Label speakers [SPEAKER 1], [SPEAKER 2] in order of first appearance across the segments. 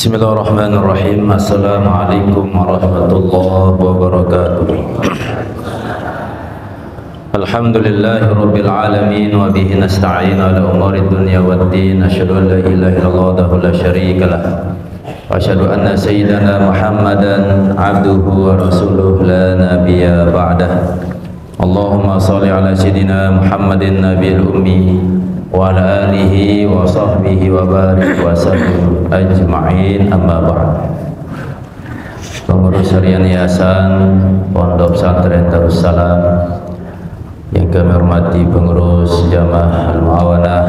[SPEAKER 1] Bismillahirrahmanirrahim. Assalamualaikum warahmatullahi wabarakatuh. Alhamdulillahi rabbil alamin wa bihi nasta'in ala umuri dunya waddin. Asyhadu an la ilaha illallah wahdahu la syarika lah. Wa asyhadu anna sayyidana Muhammadan abduhu wa rasuluhu la nabiyya ba'dah. Allahumma shalli ala sayyidina Muhammadin nabiyil ummi wa ala alihi wa sahbihi wa barik wa sallim ajma'in, amma ba'd. Pengurus harian Yayasan Pondok Pesantren Darussalam yang kami hormati, pengurus Jamaah Al-Muawanah,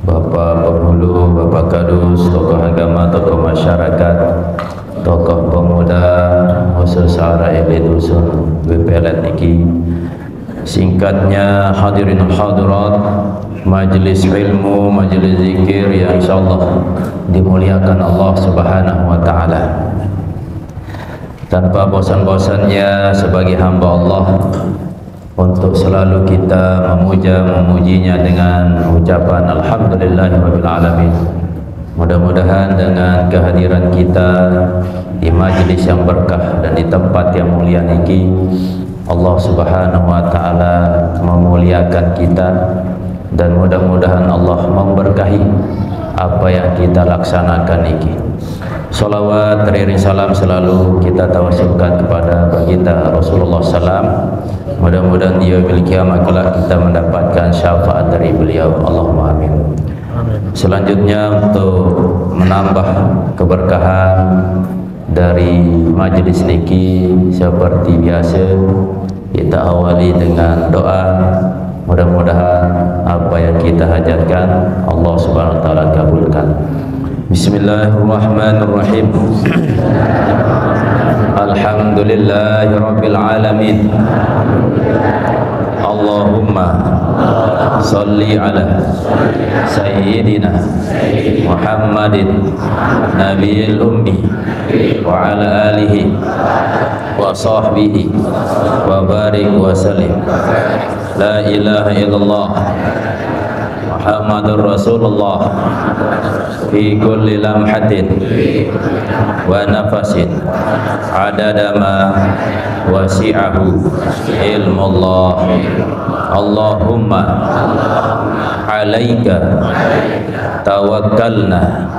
[SPEAKER 1] Bapak Penghulu, Bapak Kadus, tokoh agama, tokoh masyarakat, tokoh pemuda, khusus arah dusun BPLN niki, singkatnya hadirin hadirat majelis ilmu, majelis zikir yang insyaallah dimuliakan Allah Subhanahu wa taala. Tanpa bosan-bosannya sebagai hamba Allah untuk selalu kita memujinya dengan ucapan alhamdulillahirabbil alamin. Mudah-mudahan dengan kehadiran kita di majelis yang berkah dan di tempat yang mulia niki, Allah Subhanahu wa taala memuliakan kita, dan mudah-mudahan Allah memberkahi apa yang kita laksanakan ini. Salawat, teriring salam selalu kita tawassulkan kepada baginda Rasulullah SAW. Mudah-mudahan dia bil kiamat kelak kita mendapatkan syafaat dari beliau. Allahumma amin. Selanjutnya untuk menambah keberkahan dari majelis niki, seperti biasa kita awali dengan doa. Mudah-mudahan apa yang kita hajatkan Allah Subhanahu wa taala kabulkan. Bismillahirrahmanirrahim. Alhamdulillahirabbil alamin. Allahumma salli ala sayyidina Muhammadin nabiyil ummi wa ala alihi wa sahbihi wa barik wa sallim. La ilaha illallah Muhammadur Rasulullah fi kulli lamhatin wa nafasin adada ma wasi'ahu ilmullah. Allahumma alaika tawakkalna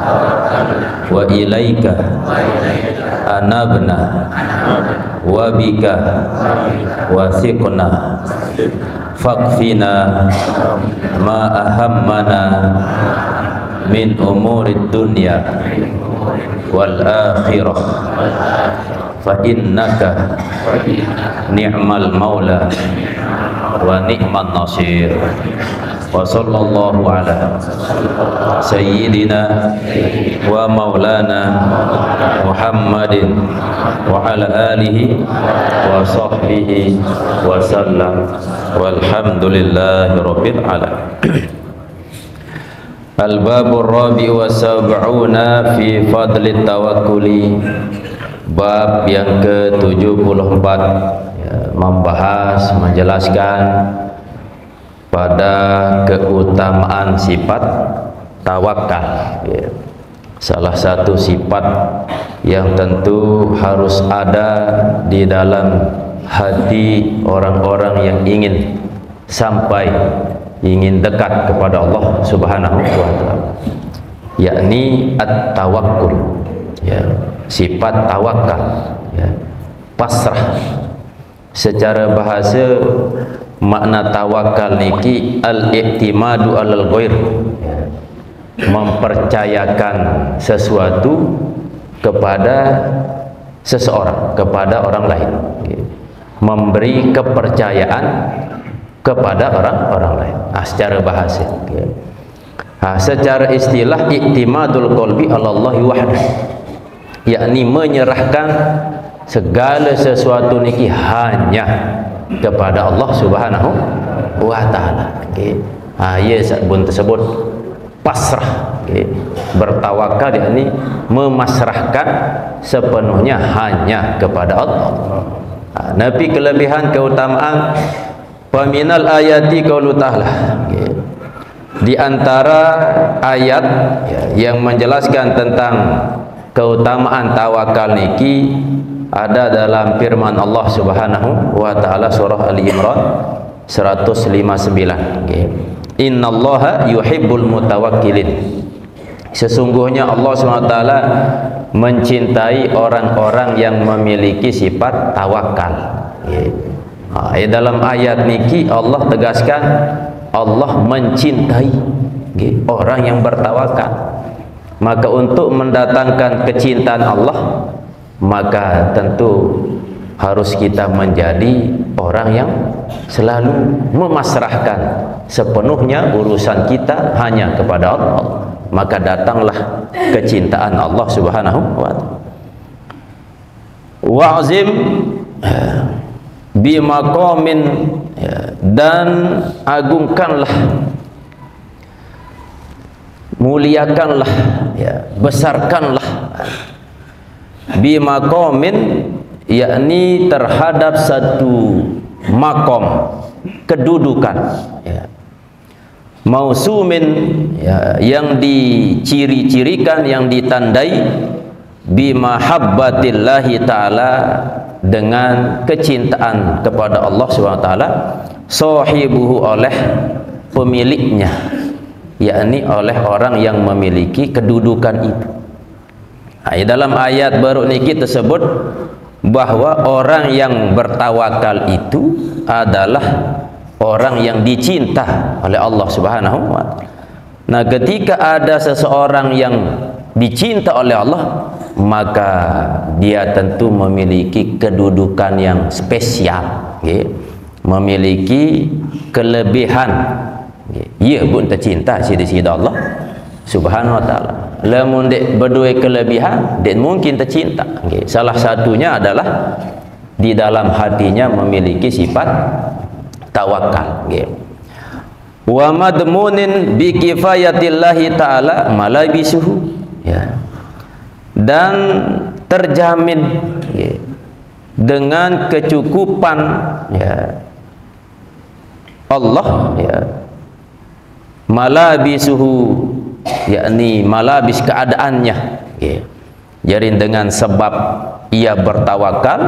[SPEAKER 1] wa ilaika anabna wa bika wasiqna fakfina ma ahammana min umurid dunya wal akhirah fa innaka ni'mal maula wa ni'man nasir. Wa sallallahu ala sayyidina wa maulana Muhammadin wa ala alihi wa sahbihi wa sallam, walhamdulillahi rabbil alamin. Al-babur rabi wa sab'una fi fadli tawakkuli. Bab yang ke-74 membahas, menjelaskan pada keutamaan sifat tawakal. Salah satu sifat yang tentu harus ada di dalam hati orang-orang yang ingin sampai, ingin dekat kepada Allah Subhanahu wa taala, yakni at-tawakkul. Sifat tawakal, pasrah. Secara bahasa makna tawakal niki al-i'timadu alal ghair, mempercayakan sesuatu kepada seseorang, kepada orang lain, memberi kepercayaan kepada orang lain. Secara bahasa. Secara istilah i'timadul qalbi alallahi wahdah, yakni menyerahkan segala sesuatu niki hanya kepada Allah Subhanahu wa taala. Ya pun tersebut pasrah, bertawakal yakni memasrahkan sepenuhnya hanya kepada Allah. Nabi kelebihan keutamaan paminal ayati qaulu ta'ala, Di antara ayat yang menjelaskan tentang keutamaan tawakal niki ada dalam firman Allah Subhanahu wa taala surah Ali Imran 159. Innallaha yuhibbul mutawakkilin. Sesungguhnya Allah SWT mencintai orang-orang yang memiliki sifat tawakal. Dalam ayat niki Allah tegaskan Allah mencintai orang yang bertawakal. Maka untuk mendatangkan kecintaan Allah, maka tentu harus kita menjadi orang yang selalu memasrahkan sepenuhnya urusan kita hanya kepada Allah. Maka datanglah kecintaan Allah Subhanahu wa ta'ala. Wa'zim bimaqamin, dan agungkanlah, muliakanlah, besarkanlah bimaqamin, yakni terhadap satu makom, kedudukan, mausumin, yang diciri-cirikan, yang ditandai bimahabbatillahi ta'ala, dengan kecintaan kepada Allah SWT, sahibuhu, oleh pemiliknya, yakni oleh orang yang memiliki kedudukan itu. Dalam ayat baru niki tersebut bahwa orang yang bertawakal itu adalah orang yang dicinta oleh Allah Subhanahu wa ta'ala. Nah, ketika ada seseorang yang dicinta oleh Allah, maka dia tentu memiliki kedudukan yang spesial, memiliki kelebihan. Ia pun tercinta sida-sida Allah Subhanahu wa ta'ala. Lamun dek berdua kelebihan, dek mungkin tercinta. Salah satunya adalah di dalam hatinya memiliki sifat tawakal. Wa madmunin bi kifayatillahi ta'ala malabisuhu, dan terjamin dengan kecukupan Allah, malabisuhu, yakni malabis keadaannya. Jadi dengan sebab ia bertawakal,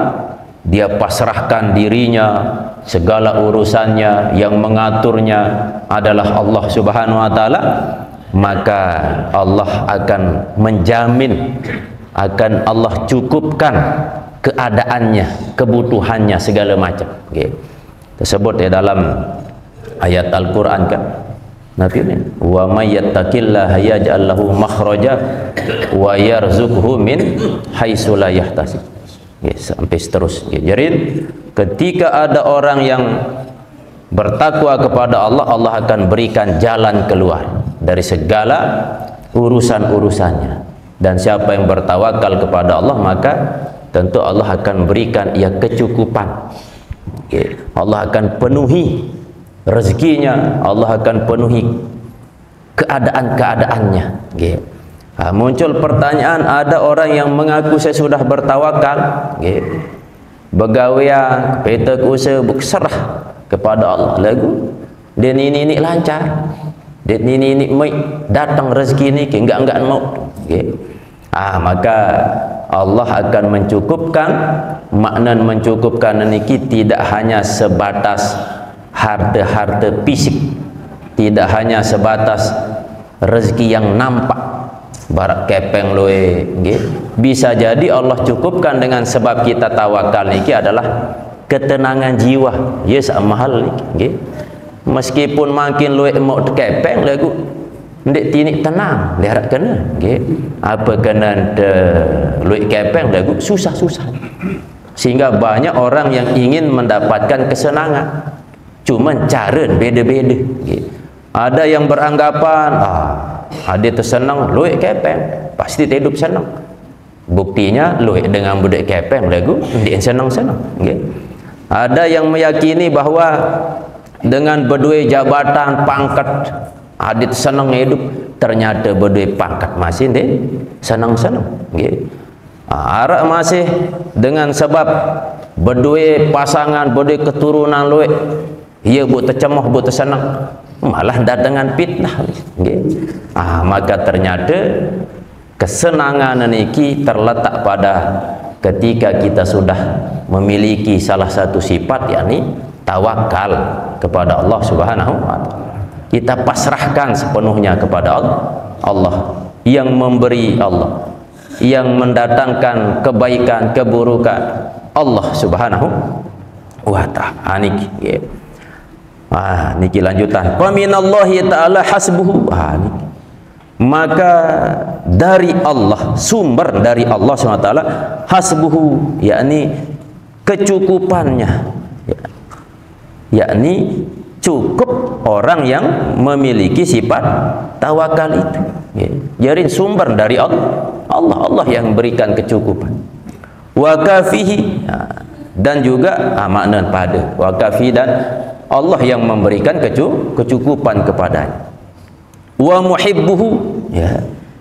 [SPEAKER 1] dia pasrahkan dirinya, segala urusannya yang mengaturnya adalah Allah Subhanahu wa ta'ala, maka Allah akan menjamin, akan Allah cukupkan keadaannya, kebutuhannya, segala macam. Tersebut dalam ayat Al-Quran kan, Nabi ini, wa may yattaqillaha yaj'al lahu makhraja wa yarzuqhu min haitsu la yahtasib. Sampai seterusnya. Jadi ketika ada orang yang bertakwa kepada Allah, Allah akan berikan jalan keluar dari segala urusan-urusannya. Dan siapa yang bertawakal kepada Allah, maka tentu Allah akan berikan ia kecukupan. Allah akan penuhi rezekinya, Allah akan penuhi keadaan-keadaannya. Muncul pertanyaan, ada orang yang mengaku saya sudah bertawakal, begawian, petak usaha, berserah kepada Allah, lagu dan ini lancar, dan ini datang rezeki ini enggak mau. Maka Allah akan mencukupkan. Makna mencukupkan ini tidak hanya sebatas harta-harta fisik, tidak hanya sebatas rezeki yang nampak, barak kepeng loe, bisa jadi Allah cukupkan dengan sebab kita tawakal niki adalah ketenangan jiwa. Yes, mahal niki. Meskipun makin loe mau kepeng lagu, ndek tinik tenang, lihat kena, apa kena loe kepeng lagu susah-susah. Sehingga banyak orang yang ingin mendapatkan kesenangan, cuman cara beda-beda. Ada yang beranggapan, ada tersenang luik kepeng, pasti hidup senang. Buktinya luik dengan budak kepeng lagu dia senang-senang. Ada yang meyakini bahwa dengan berdua jabatan pangkat ada senang hidup, ternyata berdua pangkat masih dia senang-senang. Arak masih dengan sebab berdua pasangan, berdua keturunan luik, ia buat tercemah, buat tersenang, malah datangan fitnah. Maka ternyata kesenangan niki terletak pada ketika kita sudah memiliki salah satu sifat, yakni tawakal kepada Allah Subhanahu wa taala. Kita pasrahkan sepenuhnya kepada Allah yang memberi, Allah yang mendatangkan kebaikan, keburukan, Allah Subhanahu wa taala. Niki niki lanjutan. Fa minallahi ta'ala hasbuhu. Niki. Maka dari Allah, sumber dari Allah SWT, hasbuhu, yakni kecukupannya, yakni cukup orang yang memiliki sifat tawakal itu. Jadi sumber dari Allah yang berikan kecukupan. Wa kafihi, dan juga makna pada wa kafi, dan Allah yang memberikan kecukupan kepadanya. Wa muhibbuhu,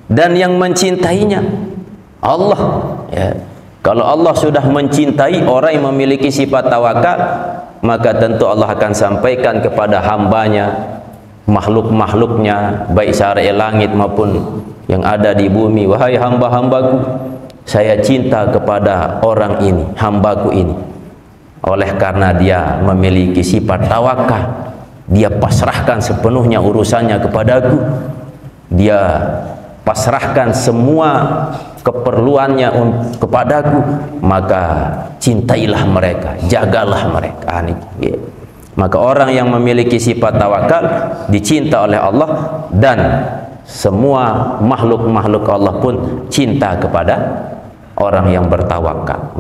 [SPEAKER 1] dan yang mencintainya Allah, Kalau Allah sudah mencintai orang yang memiliki sifat tawakal, maka tentu Allah akan sampaikan kepada hambanya, makhluk-makhluknya, baik syari'i langit maupun yang ada di bumi, wahai hamba-hambaku, saya cinta kepada orang ini, hambaku ini, oleh karena dia memiliki sifat tawakal. Dia pasrahkan sepenuhnya urusannya kepadaku. Dia pasrahkan semua keperluannya kepadaku. Maka cintailah mereka, jagalah mereka. Maka orang yang memiliki sifat tawakal dicinta oleh Allah, dan semua makhluk-makhluk Allah pun cinta kepada orang yang bertawakal.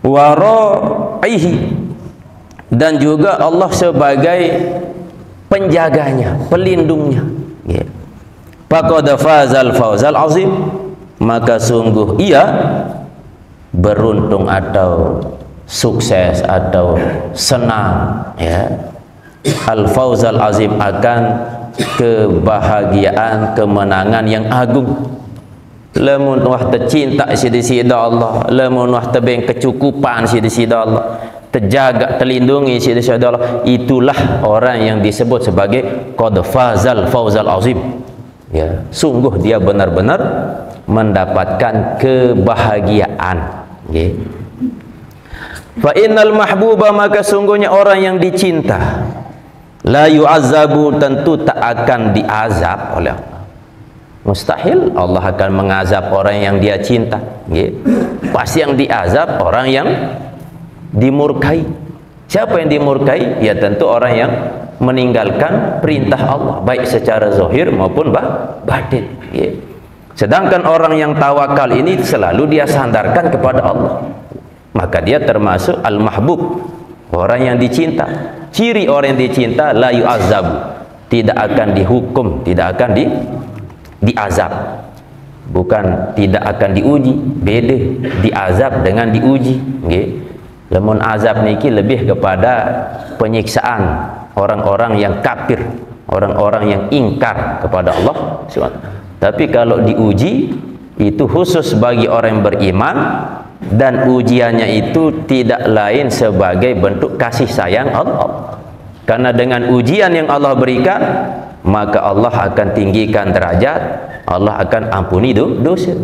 [SPEAKER 1] Wa ra'ihi, dan juga Allah sebagai penjaganya, pelindungnya. Faqad fazal fawzal azim, maka sungguh ia beruntung atau sukses atau senang, al fawzal azim, akan kebahagiaan, kemenangan yang agung. Lamun wah tercinta sida Allah, lamun wah tebeng kecukupan sida Allah, terjaga, terlindungi sida Allah, itulah orang yang disebut sebagai qad fazal fawzal azim. Sungguh dia benar-benar mendapatkan kebahagiaan. Fa innal mahbuba, maka sungguhnya orang yang dicinta, la yu'azzabu, tentu tak akan diazab oleh Allah. Mustahil Allah akan mengazab orang yang dia cinta. Pasti yang diazab orang yang dimurkai. Siapa yang dimurkai? Ya tentu orang yang meninggalkan perintah Allah, baik secara zahir maupun batin. Sedangkan orang yang tawakal ini selalu dia sandarkan kepada Allah, maka dia termasuk al-mahbub, orang yang dicinta. Ciri orang yang dicinta, la yu'azzabu, tidak akan dihukum, tidak akan diazab. Bukan tidak akan diuji, beda diazab dengan diuji. Lamun azab niki lebih kepada penyiksaan orang-orang yang kafir, orang-orang yang ingkar kepada Allah SWT. Tapi kalau diuji itu khusus bagi orang yang beriman, dan ujiannya itu tidak lain sebagai bentuk kasih sayang Allah. Karena dengan ujian yang Allah berikan, maka Allah akan tinggikan derajat, Allah akan ampuni dosa.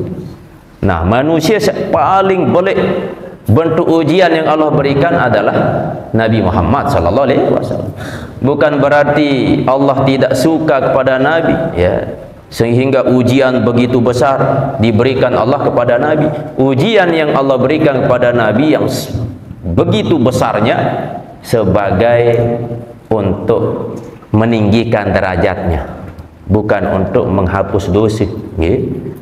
[SPEAKER 1] Nah, manusia paling boleh bentuk ujian yang Allah berikan adalah Nabi Muhammad SAW. Bukan berarti Allah tidak suka kepada Nabi, sehingga ujian begitu besar diberikan Allah kepada Nabi. Ujian yang Allah berikan kepada Nabi yang begitu besarnya sebagai untuk meninggikan derajatnya, bukan untuk menghapus dosa.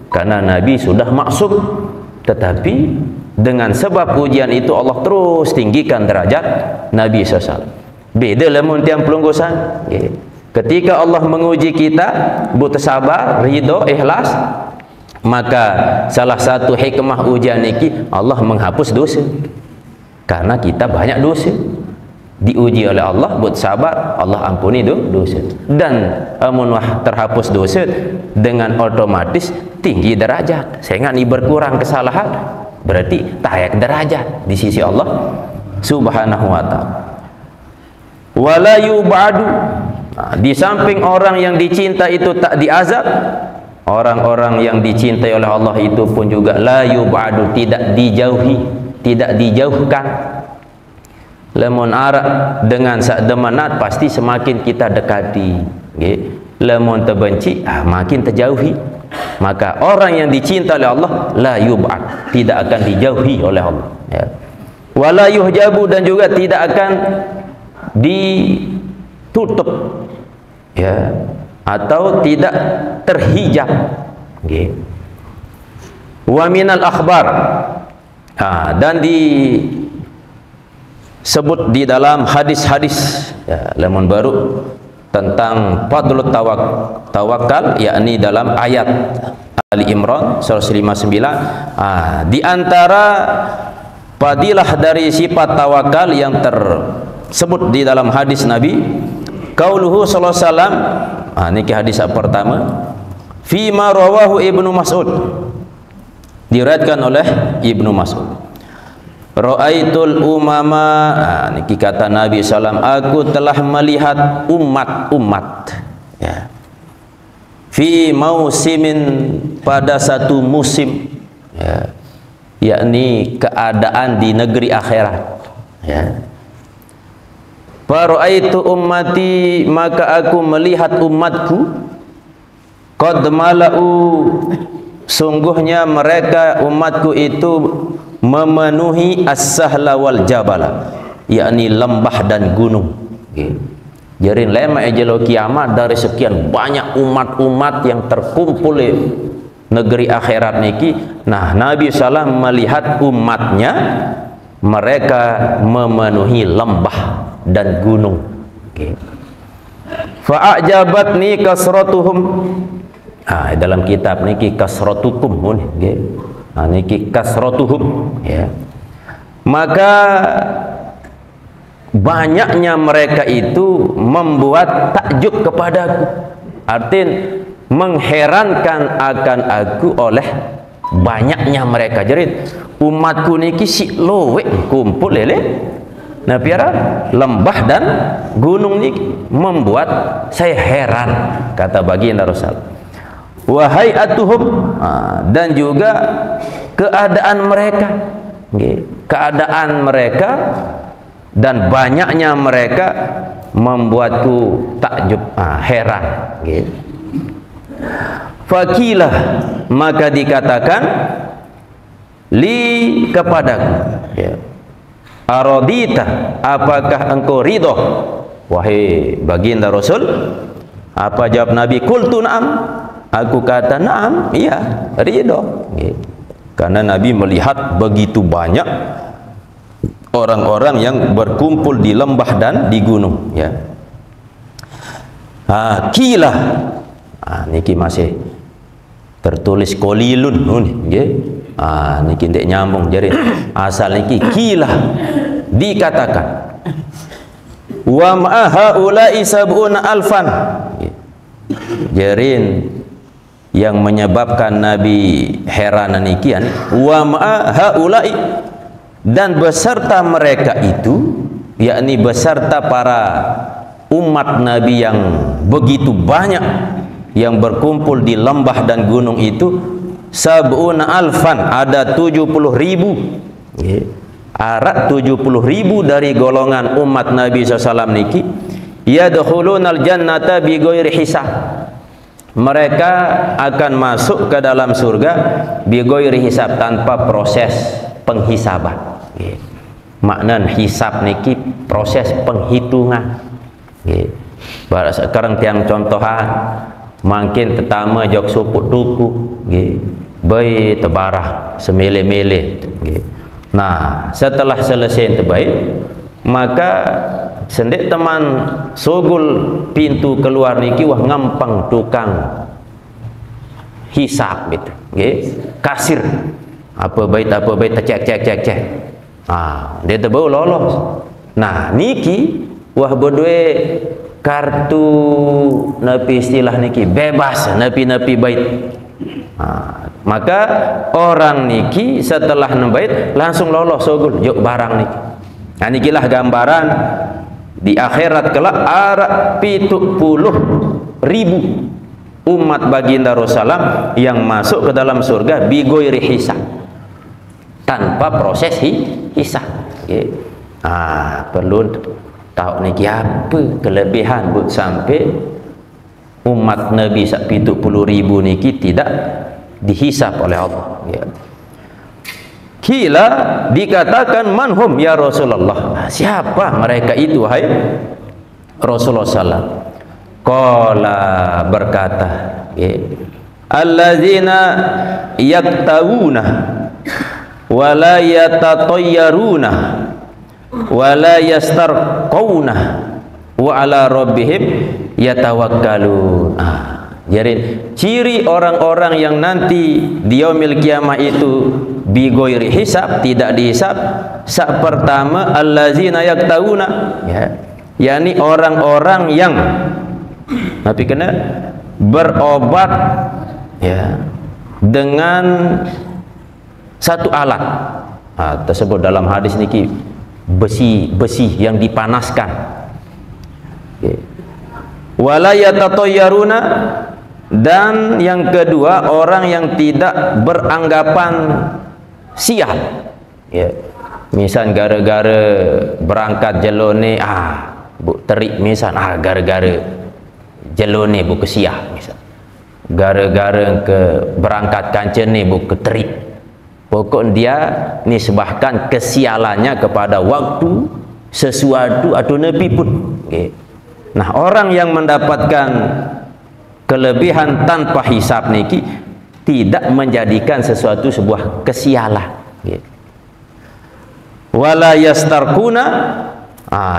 [SPEAKER 1] Karena Nabi sudah maksum, tetapi dengan sebab ujian itu Allah terus tinggikan derajat Nabi SAW. Beda lamun tiang pelunggusan. Ketika Allah menguji kita, butuh sabar, ridho, ikhlas, maka salah satu hikmah ujian ini Allah menghapus dosa. Karena kita banyak dosa, diuji oleh Allah, buat sabar, Allah ampuni dosa. Dan amun terhapus dosa, dengan otomatis tinggi derajat. Sehingga ini berkurang kesalahan, berarti tayak derajat di sisi Allah Subhanahu wa ta'ala. Wala yub'adu, Di samping orang yang dicinta itu tak diazab, orang-orang yang dicintai oleh Allah itu pun juga la yub'adu, tidak dijauhi, tidak dijauhkan. Lamun arak dengan sak demanat pasti semakin kita dekati, nggih. Lamun terbenci makin terjauhi. Maka orang yang dicinta oleh Allah la yub'ad, tidak akan dijauhi oleh Allah, ya. Wala yuhjabu, dan juga tidak akan ditutup, ya, atau tidak terhijab, okay. Wa minal akhbar, dan disebut di dalam hadis-hadis, ya, lemon baru tentang fadlut tawakal, yakni dalam ayat Ali Imran 159. Di antara fadilah dari sifat tawakal yang tersebut di dalam hadis Nabi, qauluhu sallallahu alaihi wasallam, niki hadis pertama, fima rawahu Ibnu Mas'ud, diriwayatkan oleh Ibnu Mas'ud, ra'aitul umama, niki kata Nabi sallam, aku telah melihat umat-umat, ya, fi mausimin, pada satu musim, ya, yakni keadaan di negeri akhirat, ya. Fara'aitu ummati, maka aku melihat umatku, qad mala'u, sungguhnya mereka umatku itu memenuhi as-sahla wal jabala, yakni lembah dan gunung, okay. Jadi lema ejelo kiamat dari sekian banyak umat-umat yang terkumpul di negeri akhirat niki. Nah, Nabi SAW melihat umatnya, mereka memenuhi lembah dan gunung, okay. Fa'ajabatni kasratuhum, dalam kitab niki kasratukum, okay. Niki kasratuhum, ya. Maka banyaknya mereka itu membuat takjub kepadaku, artinya mengherankan akan aku oleh banyaknya mereka. Jadi umatku niki si lowe kumpul lele, nah piara lembah dan gunung niki membuat saya heran, kata baginda Rasul. Wahai atuhum, dan juga keadaan mereka, keadaan mereka dan banyaknya mereka membuatku takjub, heran, gitu. Fakilah, maka dikatakan li kepadaku, ya, aradita, apakah engkau ridho wahai baginda Rasul? Apa jawab Nabi? Qultu na'am, aku kata na'am, iya, ridho, gitu. Karena Nabi melihat begitu banyak orang-orang yang berkumpul di lembah dan di gunung, ya. Kilah, niki masih tertulis kolilun, nggih. Niki ndek nyambung, jadi asal niki kilah, dikatakan wa ma haula'i sab'una alfan, jerin yang menyebabkan Nabi heran niki, wa ma haula'i, dan beserta mereka itu, yakni beserta para umat Nabi yang begitu banyak yang berkumpul di lembah dan gunung itu, sab'una alfan, ada 70.000, arak 70.000 dari golongan umat Nabi SAW niki, yadkhulunal jannata bi ghairi hisab, mereka akan masuk ke dalam surga bi ghairi hisab, tanpa proses penghisaban. Makna hisab niki proses penghitungan. Sekarang tiang contohan, makin pertama jok suput tuku, baik tebarah semele-mele. Nah, setelah selesai terbaik, maka sendek teman sogul pintu keluar niki wah ngampang tukang hisab gitu, kasir, apa baik cek. Dia terbau lolos. Nah, niki wah berdua kartu napi istilah niki bebas, napi baik. Maka orang niki setelah nembait langsung lolos sogul jok barang niki. Nah, nikilah gambaran di akhirat kelak ada 70.000 umat baginda Rasulullah yang masuk ke dalam surga bigoiri hisab, tanpa proses hisab. Okay. Perlu tahu ni apa kelebihan buat sampai umat Nabi sak 70.000 niki tidak dihisab oleh Allah. Ya. Kila dikatakan manhum ya Rasulullah, siapa mereka itu hai Rasulullah sallallahu. Qala berkata, allazina yaktawuna wa la yatatayyaruna wa la yastarquna wa ala rabbihim yatawakkalun. Jadi ciri orang-orang yang nanti di yaumil kiamah itu bigoiri hisab, tidak dihisab. Sak pertama allazina yaktawuna, ya, yakni orang-orang yang tapi kena berobat, ya, dengan satu alat. Tersebut dalam hadis niki besi yang dipanaskan. Wala yatatayyaruna, dan yang kedua orang yang tidak beranggapan sial. Ya. Misal gara-gara berangkat jelone bu terik, misal gara-gara jelone bu kesiah, misal gara-gara ke berangkat kancen ni bu keterik. Pokok dia nisbahkan kesialannya kepada waktu, sesuatu atau nabi pun. Okay. Nah, orang yang mendapatkan kelebihan tanpa hisab niki tidak menjadikan sesuatu sebuah kesialan. Wala yastarquna,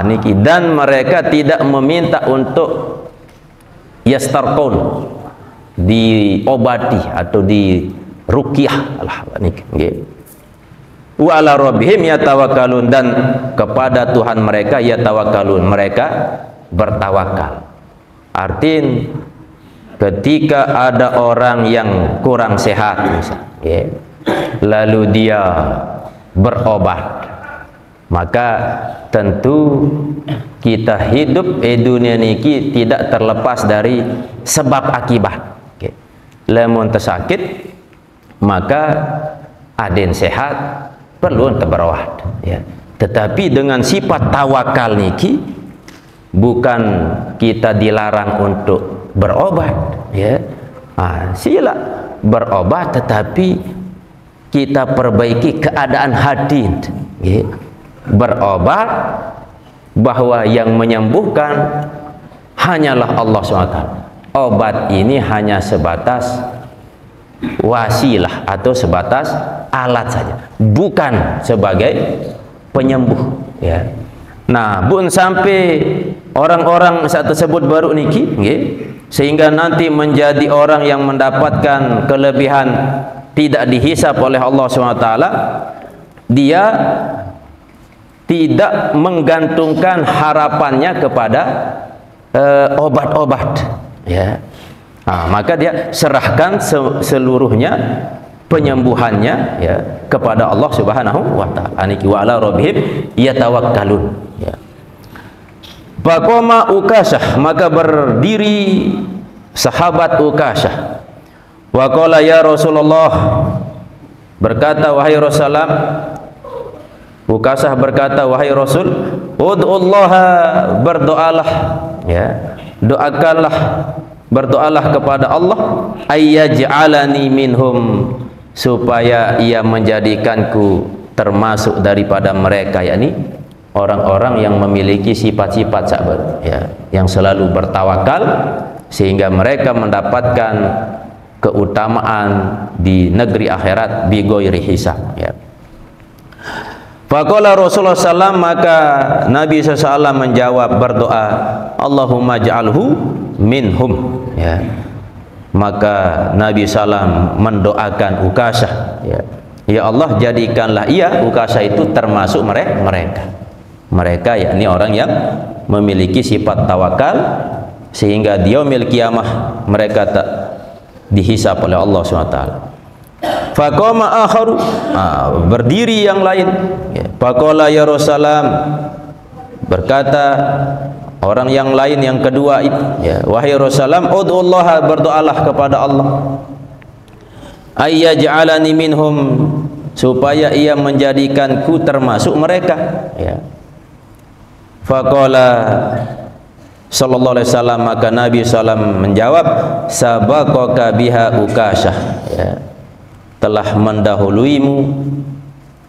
[SPEAKER 1] niki, dan mereka tidak meminta untuk yastarqun, diobati atau di ruqyah niki. Wa ala rabbihim yatawakkalun, dan kepada Tuhan mereka yatawakkalun, mereka bertawakal. Artinya ketika ada orang yang kurang sehat misalnya, ya, lalu dia berobat, maka tentu kita hidup di dunia niki tidak terlepas dari sebab akibat. Okay. Lamun tersakit, maka aden sehat perlu berobat, ya. Tetapi dengan sifat tawakal niki bukan kita dilarang untuk berobat, ya. Sila berobat, tetapi kita perbaiki keadaan hati, ya. Berobat bahwa yang menyembuhkan hanyalah Allah SWT. Obat ini hanya sebatas wasilah atau sebatas alat saja, bukan sebagai penyembuh, ya. Nah, bun sampai orang-orang saat tersebut baru niki, sehingga nanti menjadi orang yang mendapatkan kelebihan tidak dihisap oleh Allah SWT. Dia tidak menggantungkan harapannya kepada obat-obat, ya. Maka dia serahkan seluruhnya penyembuhannya, ya, kepada Allah Subhanahu wa ta'ala. Aniki wa ala rabbihim yatawakkalun, ya. Faqama Ukashah, maka berdiri sahabat Ukashah. Wa qala ya Rasulullah, berkata wahai Rasulullah, Ukashah berkata wahai Rasul, ud'ullaha, berdoalah, ya, doakanlah, berdoalah kepada Allah, ayyaj'alani minhum, supaya ia menjadikanku termasuk daripada mereka, yakni orang-orang yang memiliki sifat-sifat sabar, ya, yang selalu bertawakal, sehingga mereka mendapatkan keutamaan di negeri akhirat bighairi hisab, ya. Faqala Rasulullah SAW, maka Nabi SAW menjawab berdoa, Allahumma ja'alhu minhum, ya. Maka Nabi SAW mendoakan Ukashah, ya, ya Allah, jadikanlah ia Ukashah itu termasuk mereka, yakni orang yang memiliki sifat tawakal, sehingga di yaumil kiamah mereka tak dihisap oleh Allah SWT. Faqama akharu, berdiri yang lain, ya. Faqala ya Rasulullah, Berkata orang yang lain yang kedua itu, ya, wahai Rasulullah, ud'ullaha, berdoalah kepada Allah, ayyaj'alani minhum, supaya ia menjadikanku termasuk mereka, ya. Faqala sallallahu alaihi wasallam, maka Nabi sallam menjawab, sabaqaka biha Ukasyah, ya, telah mendahuluimu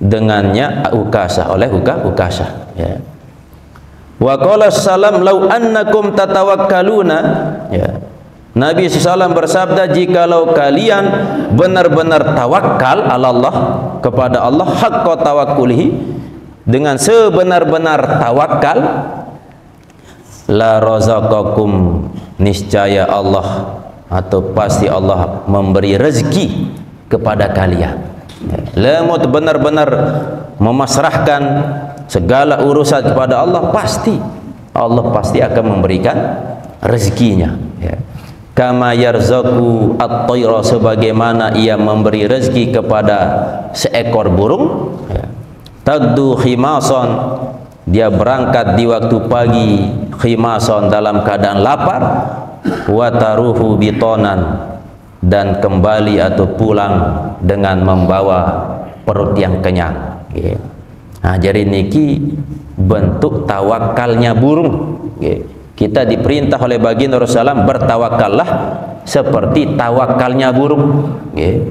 [SPEAKER 1] dengannya Ukasyah, oleh Ukasyah, ya. Wa qala sallam law annakum tatawakkaluna, ya, Nabi sallam bersabda, jikalau kalian benar-benar tawakal ala Allah, kepada Allah, haqqa tawakkulihi, dengan sebenar-benar tawakal, la razaqakum, niscaya Allah atau pasti Allah memberi rezeki kepada kalian. Lemut benar-benar memasrahkan segala urusan kepada Allah, Allah pasti akan memberikan rezekinya, ya. Kama yarzaku at-tayra, sebagaimana ia memberi rezeki kepada seekor burung, ya. Tagdu khimason, dia berangkat di waktu pagi, khimason, dalam keadaan lapar, wa taruhu bitonan, dan kembali atau pulang dengan membawa perut yang kenyang, ya. Nah, jadi niki bentuk tawakalnya burung, ya. Kita diperintah oleh baginda Rasulullah, bertawakallah seperti tawakalnya burung, ya.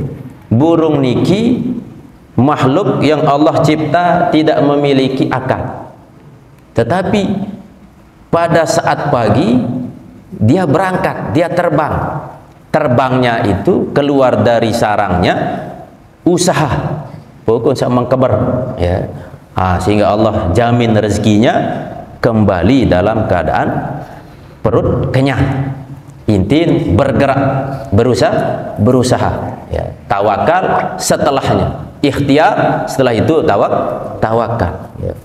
[SPEAKER 1] Burung niki makhluk yang Allah cipta tidak memiliki akal, tetapi pada saat pagi dia berangkat, dia terbang. Terbangnya itu keluar dari sarangnya, usaha pokoknya sama keber, ya. Sehingga Allah jamin rezekinya kembali dalam keadaan perut kenyang. Intin bergerak, berusaha, ya. Tawakal setelahnya, ikhtiar, setelah itu tawakal, ya.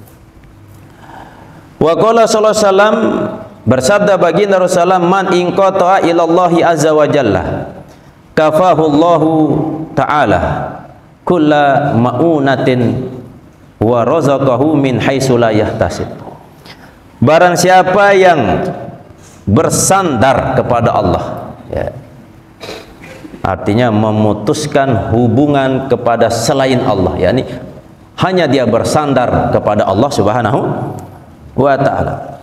[SPEAKER 1] Wa qala sallallahu alaihi wasallam, bersabda baginda Rasulullah, man inqata'a ilallahi azza wa jalla kafahu Allahu ta'ala kulla ma'unatin wa razaqahu min haitsu la yahtasib. Barang siapa yang bersandar kepada Allah, ya, artinya memutuskan hubungan kepada selain Allah, yakni hanya dia bersandar kepada Allah Subhanahu wa ta'ala,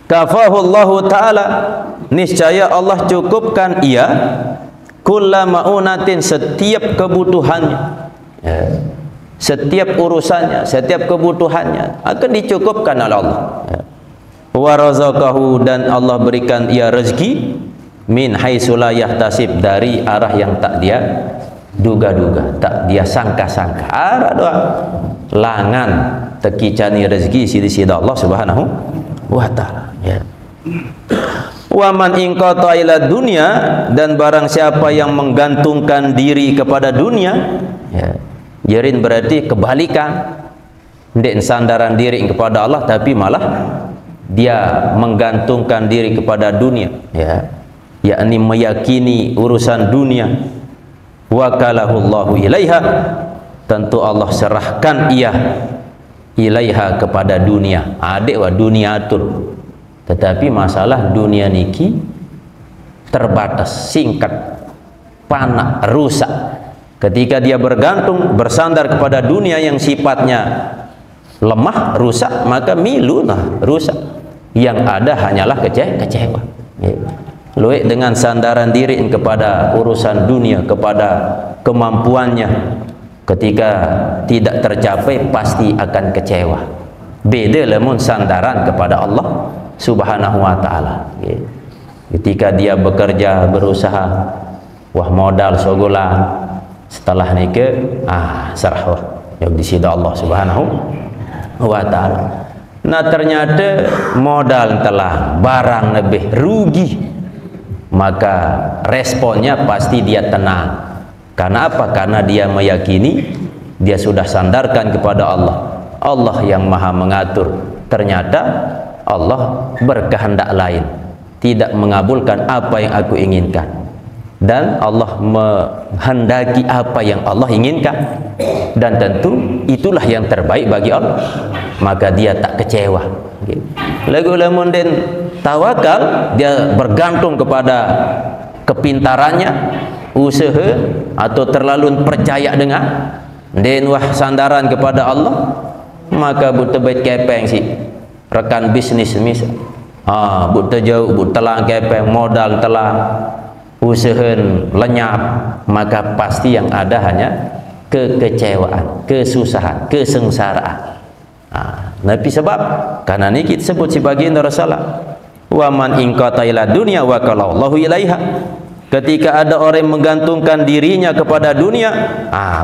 [SPEAKER 1] kafahu Allahu ta'ala, niscaya Allah cukupkan ia kulla ma'unatin, setiap kebutuhannya, ya. Setiap urusannya, setiap kebutuhannya akan dicukupkan oleh Allah, ya. Wa razaqahu, dan Allah berikan ia rezeki min haitsu la yahtasib, dari arah yang tak dia duga-duga, tak dia sangka-sangka. Arah doa langan tekicani rezeki sida Allah Subhanahu wa ta'ala, ya. Wa man inqata ila dunya, dan barang siapa yang menggantungkan diri kepada dunia, ya. Jerin berarti kebalikan, ndek sandaran diri kepada Allah, tapi malah dia menggantungkan diri kepada dunia, ya, yakni meyakini urusan dunia. Wakalahu Allahu ilaiha, tentu Allah serahkan ia ilaiha, kepada dunia. Adik wa dunia atur, tetapi masalah dunia niki terbatas, singkat, panak, rusak. Ketika dia bergantung, bersandar kepada dunia yang sifatnya lemah, rusak, maka milunah, rusak. Yang ada hanyalah kecewa. Luwek dengan sandaran diri kepada urusan dunia, kepada kemampuannya, ketika tidak tercapai pasti akan kecewa. Beda lemun sandaran kepada Allah Subhanahu wa ta'ala. Ketika dia bekerja, berusaha, wah modal sogolan, setelah nikah serah yang disida Allah Subhanahu wa ta'ala. Nah, ternyata modal telah, barang lebih rugi, maka responnya pasti dia tenang. Karena apa? Karena dia meyakini dia sudah sandarkan kepada Allah, Allah yang maha mengatur. Ternyata Allah berkehendak lain, tidak mengabulkan apa yang aku inginkan. dan Allah menghendaki apa yang Allah inginkan, dan tentu itulah yang terbaik bagi Allah, maka dia tak kecewa. Lagu lamun den tawakal, dia bergantung kepada kepintarannya, usaha, atau terlalu percaya dengan den wah sandaran kepada Allah, maka buta baik kepeng si rekan bisnis misal, buta jauh, buta telang kepeng, modal telang, usaha lenyap, maka pasti yang ada hanya kekecewaan, kesusahan, kesengsaraan. Nabi sebab karena ini kita sebut sebagai Rasulullah, wa man inqata ila dunya wa qalallahu ilaiha. Ketika ada orang yang menggantungkan dirinya kepada dunia,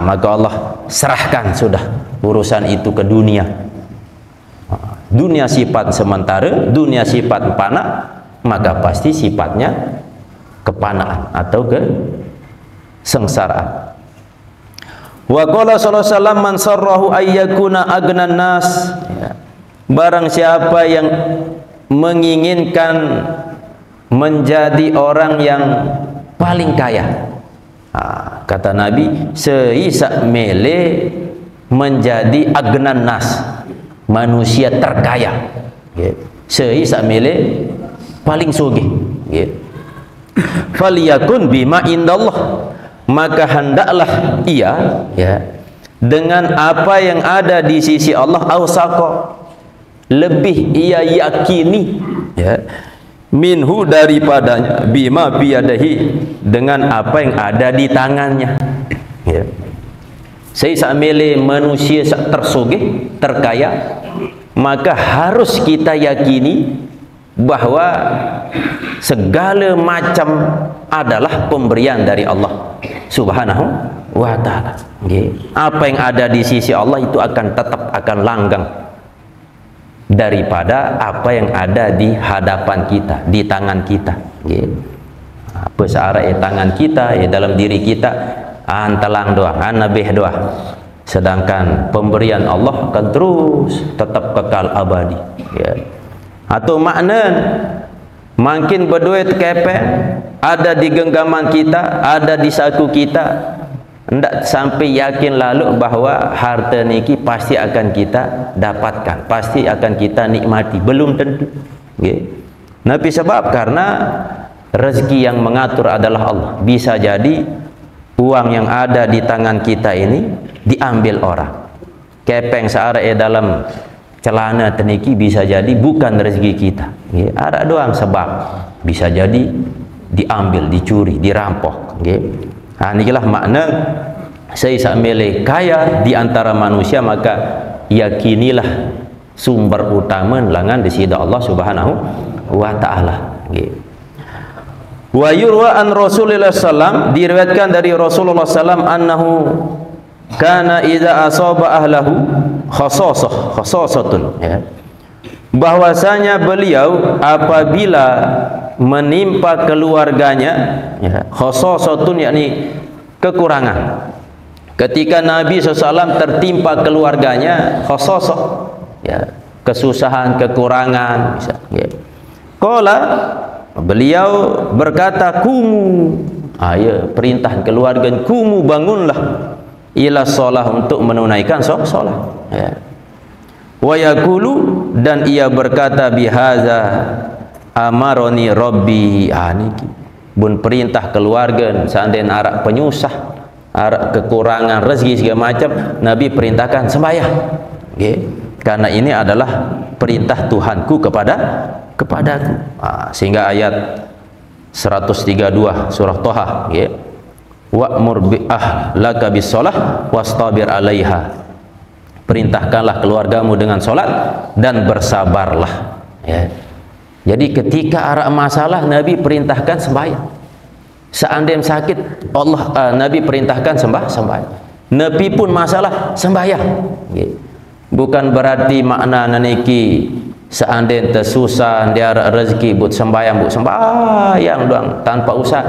[SPEAKER 1] maka Allah serahkan sudah urusan itu ke dunia. Dunia sifat sementara, dunia sifat fana, maka pasti sifatnya kepanaan atau kesengsaraan. Wa qala sallallahu alaihi wasallam man sarrahu ayyakuna agnan nas, barang siapa yang menginginkan menjadi orang yang paling kaya, kata Nabi, seisa mele menjadi agnan nas, manusia terkaya, seisa mele paling sugih, faliyakun bima indallah, maka hendaklah ia dengan apa yang ada di sisi Allah, awsaqa, lebih ia yakini minhu daripadanya, bima biyadahi, dengan apa yang ada di tangannya. Saya sambil manusia tersugih, terkaya, maka harus kita yakini bahwa segala macam adalah pemberian dari Allah Subhanahu wa ta'ala. Apa yang ada di sisi Allah itu akan tetap akan langgang daripada apa yang ada di hadapan kita, di tangan kita. Apa searah tangan kita, dalam diri kita, antalang doa, anabih doa. Sedangkan pemberian Allah akan terus tetap kekal abadi. Atau makna makin berduit kepeng ada di genggaman kita, ada di saku kita, hendak sampai yakin lalu bahwa harta niki pasti akan kita dapatkan, pasti akan kita nikmati, belum tentu. Nabi sebab karena rezeki yang mengatur adalah Allah. Bisa jadi uang yang ada di tangan kita ini diambil orang. Kepeng searah dalam celana teniki bisa jadi bukan rezeki kita. Ada doang sebab bisa jadi diambil, dicuri, dirampok. Inilah makna saya sambil kaya di antara manusia, maka yakinilah sumber utama lengan di sisi Allah Subhanahu wa ta'ala. Wa yurwa an Rasulullah sallam, diriwayatkan dari Rasulullah sallam, annahu kana idza asaba ahlahu khasasatun, bahwasanya beliau apabila menimpa keluarganya, khasasatun yakni kekurangan. Ketika Nabi SAW tertimpa keluarganya khasasah, kesusahan, kekurangan, qala, beliau berkata, kumu, perintah keluarga, kumu, bangunlah, ila sholah, untuk menunaikan sholat. Wa yaqulu, dan ia berkata, bihaza amaroni rabbi, niki bun perintah keluarga, seandainya arak penyusah, arak kekurangan rezeki segala macam, Nabi perintahkan sembahyang. Karena ini adalah perintah Tuhanku kepadaku. Sehingga ayat 132 surah Toha, wa'mur bi'ahlaka bis-shalah wastabir 'alaiha, perintahkanlah keluargamu dengan solat dan bersabarlah. Jadi ketika ada masalah, Nabi perintahkan sembahyang. Seandainya sakit, Nabi perintahkan sembahyang. Nabi pun masalah sembahyang. Bukan berarti makna naniki seandainya tersusah dia rezeki buat sembahyang doang tanpa usah,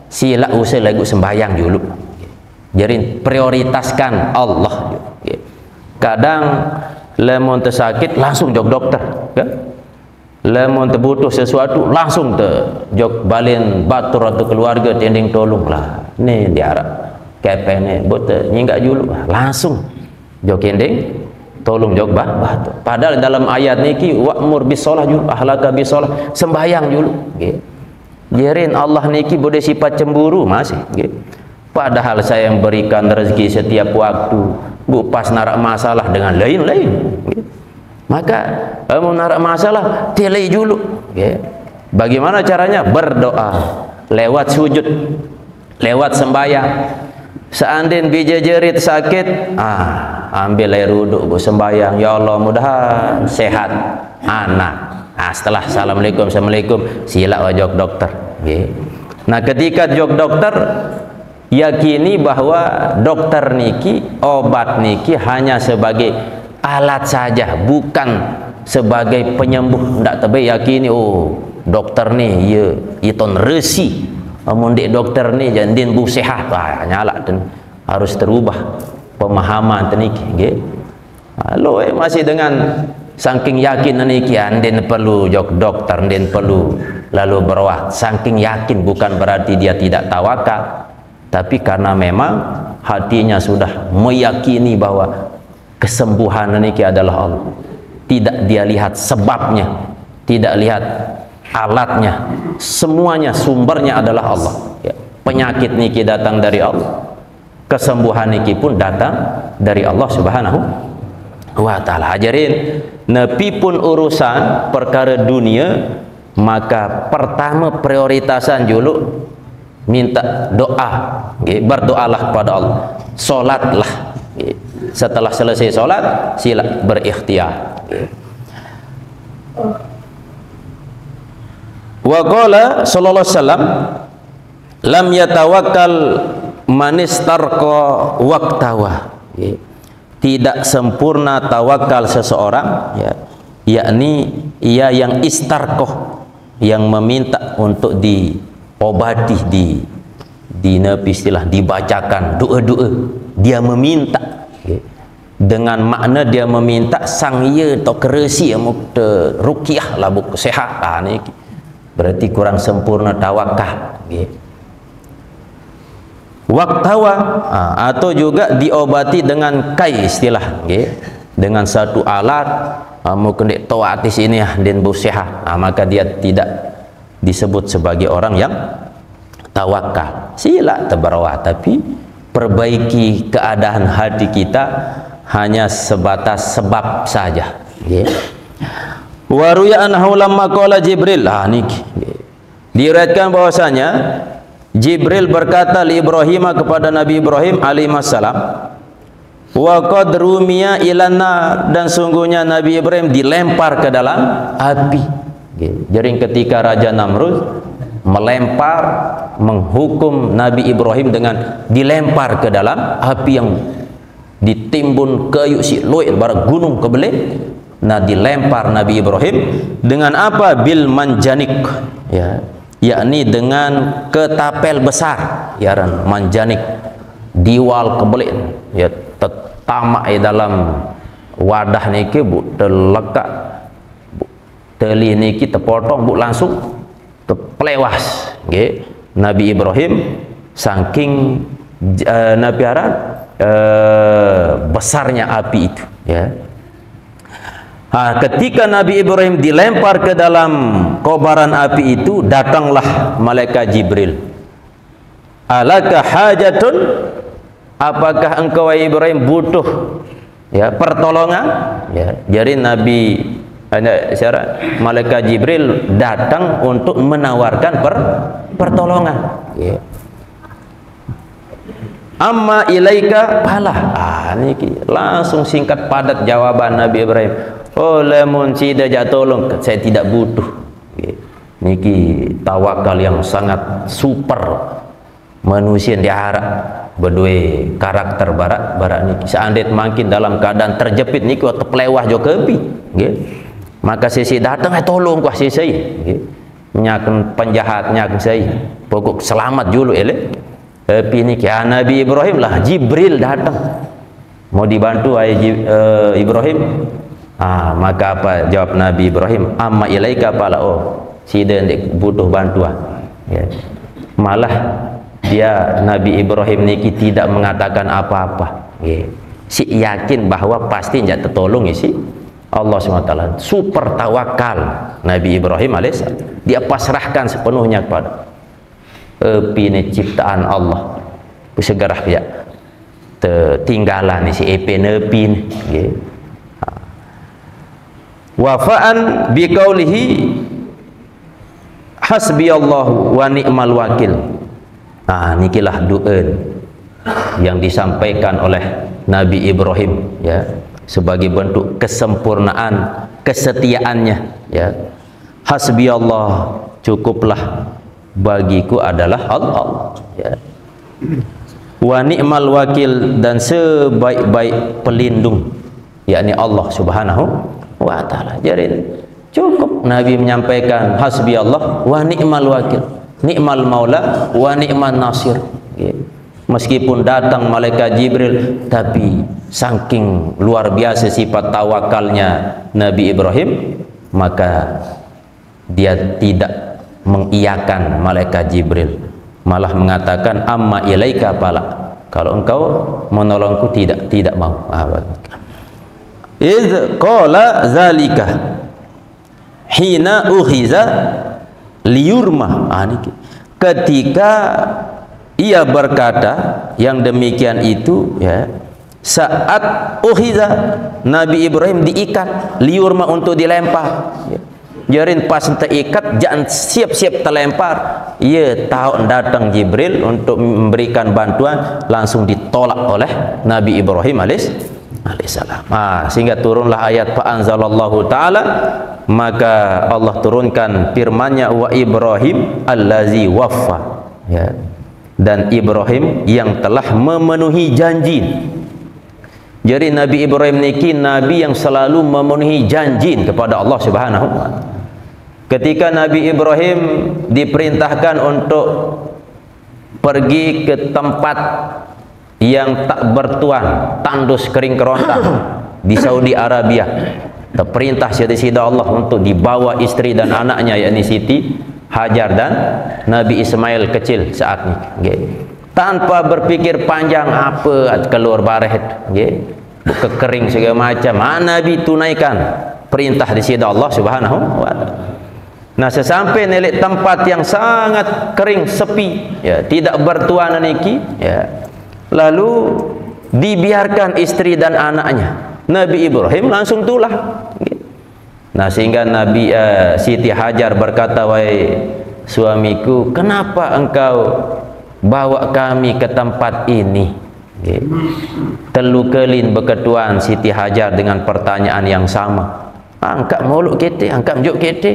[SPEAKER 1] sila usah lagu sembahyang dulu. Jadi prioritaskan Allah. Kadang lemon tersakit langsung jog dokter, Lamun terbutuh sesuatu langsung jok balin batur atau keluarga tending tolong lah. Ni diarap kepene bote nyinggak julu langsung jok tending tolong jok batur. Padahal dalam ayat niki wa'mur bisolah julu ahlaka bisolah sembahyang julu. Jerin Allah niki boleh sifat cemburu masih. Padahal saya yang berikan rezeki setiap waktu. Bu pas narak masalah dengan lain-lain. Maka mau narak masalah tilai dulu. Bagaimana caranya? Berdoa lewat sujud, lewat sembahyang. Seandainya bija jerit sakit, ambil air wuduk bu sembahyang. Ya Allah mudahan sehat anak. Setelah assalamualaikum sila wajok dokter. Nah ketika jok dokter, yakini bahwa dokter niki, obat niki hanya sebagai alat saja, bukan sebagai penyembuh. Ndak tebe yakini dokter ni iton resi. Amun dek dokter ni jandin bu sehat. Nyala dan harus terubah pemahaman teniki nggih. Lo masih dengan saking yakin niki andin perlu jok dokter, andin perlu lalu berawat. Saking yakin bukan berarti dia tidak tawakal, tapi karena memang hatinya sudah meyakini bahwa kesembuhan niki adalah Allah. Tidak dia lihat sebabnya, tidak lihat alatnya, semuanya sumbernya adalah Allah. Penyakit niki datang dari Allah, kesembuhan niki pun datang dari Allah Subhanahu wa ta'ala. Ajarin nepi pun urusan perkara dunia, maka pertama prioritasan dulu minta doa. Berdoalah kepada Allah, solatlah. Setelah selesai solat sila berikhtiar. Wa qala sallallahu alaihi wasallam lam yatawakkal man istarqa waqtawa. Tidak sempurna tawakal seseorang, yakni ia yang istarqah, yang meminta untuk diobati, di istilah dibacakan doa-doa, dia meminta. Dengan makna dia meminta sang ia atau keresi yang ruqyah lah buk sehat. Ni berarti kurang sempurna tawakal. Waktawa atau juga diobati dengan kai istilah, dengan satu alat. Mungkin dek tawatis ini dan bu sehat, maka dia tidak disebut sebagai orang yang tawakal. Sila terbarawat, tapi perbaiki keadaan hati kita hanya sebatas sebab saja. Wa ruya anhu lamma qala Jibril, niki diriwayatkan bahwasanya Jibril berkata li Ibrahim, kepada Nabi Ibrahim alaihissalam, wa qad rumiya ilana, dan sungguhnya Nabi Ibrahim dilempar ke dalam api. Jadi ketika Raja Namrud melempar, menghukum Nabi Ibrahim dengan dilempar ke dalam api yang ditimbun kayu si loin bara gunung kebelet. Nah dilempar Nabi Ibrahim dengan apa? Bil manjanik, yakni dengan ketapel besar, manjanik, diwal kebelet, tamak dalam wadah niki bu terlekat, teli niki terpotong bu langsung terpelewas. Nabi Ibrahim saking Nabi Arab besarnya api itu, ketika Nabi Ibrahim dilempar ke dalam kobaran api itu, datanglah malaikat Jibril. Alaka hajatun, apakah engkau Ibrahim butuh pertolongan? Jadi Nabi malaikat Jibril datang untuk menawarkan pertolongan. Amma ilaika palah. Niki langsung singkat padat jawaban Nabi Ibrahim. Oh lemon sida tolong, saya tidak butuh. Niki tawakal yang sangat super, manusia diharap berdua karakter barat niki. Seandainya makin dalam keadaan terjepit niki waktu pelewah jo kepi, maka sisi datang tolong kuah sisi, nyaken penjahat nyaken saya, pokok selamat dulu tapi niki Nabi Ibrahim lah Jibril datang mau dibantu Ibrahim. Maka apa jawab Nabi Ibrahim? Amma ilaika pala, si dia butuh bantuan. Ya. Malah dia Nabi Ibrahim niki tidak mengatakan apa-apa. Ya. Si yakin bahwa pasti tidak tertolong ya si Allah SWT. Super tawakal Nabi Ibrahim alaihissalam. Dia pasrahkan sepenuhnya kepada ini ciptaan Allah. Segarah ya tinggalan si nepi ni. Wafa'an biqaulihi hasbiyallahu wa ni'mal wakil. Nikilah doa yang disampaikan oleh Nabi Ibrahim ya, sebagai bentuk kesempurnaan kesetiaannya ya. Hasbiyallah, cukuplah bagiku adalah Allah ya. Wa ni'mal wakil, dan sebaik-baik pelindung yakni Allah Subhanahu wa ta'ala. Jadi cukup Nabi menyampaikan hasbiyallah wa ni'mal wakil, ni'mal maula wa ni'man nasir ya. Meskipun datang malaikat Jibril, tapi saking luar biasa sifat tawakalnya Nabi Ibrahim, maka dia tidak mengiyakan malaikat Jibril, malah mengatakan amma ilaika pala, kalau engkau menolongku tidak mau. Idz qala zalika hina ukhiza liyurma. Ketika ia berkata yang demikian itu ya, saat ukhiza Nabi Ibrahim diikat liyurma, untuk dilempar ya. Jarin pas terikat jangan siap-siap terlempar, ia tahu datang Jibril untuk memberikan bantuan, langsung ditolak oleh Nabi Ibrahim alaihissalam. Sehingga turunlah ayat fa anzalallahu ta'ala, maka Allah turunkan firman-Nya wa Ibrahim allazi waffa ya, dan Ibrahim yang telah memenuhi janji. Jadi Nabi Ibrahim niki nabi yang selalu memenuhi janji kepada Allah Subhanahu wa ta'ala. Ketika Nabi Ibrahim diperintahkan untuk pergi ke tempat yang tak bertuan, tandus kering kerontang di Saudi Arabia, terperintah sida Allah untuk dibawa istri dan anaknya yakni Siti Hajar dan Nabi Ismail kecil saat ini, tanpa berpikir panjang apa keluar baret, kekering segala macam. Nabi tunaikan perintah di sida Allah Subhanahu wa ta'ala. Nah, sesampai nelik tempat yang sangat kering sepi ya, tidak bertuan niki ya, lalu dibiarkan istri dan anaknya, Nabi Ibrahim langsung tulah. Nah, sehingga Nabi Siti Hajar berkata, wahai suamiku, kenapa engkau bawa kami ke tempat ini? Telu kelin berketuan Siti Hajar dengan pertanyaan yang sama. Angkat mulut kita, angkat mulut kita.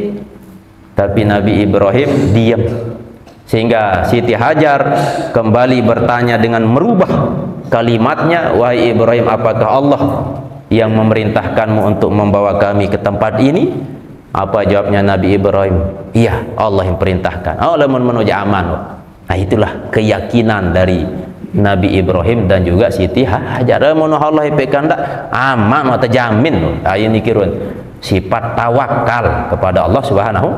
[SPEAKER 1] Tapi Nabi Ibrahim diam, sehingga Siti Hajar kembali bertanya dengan merubah kalimatnya, wahai Ibrahim, apakah Allah yang memerintahkanmu untuk membawa kami ke tempat ini? Apa jawabnya Nabi Ibrahim? Iya, Allah yang perintahkan. Allah menuju aman. Itulah keyakinan dari Nabi Ibrahim dan juga Siti Hajar. Allah ipekanda aman atau jamin. Ini kirun sifat tawakal kepada Allah Subhanahu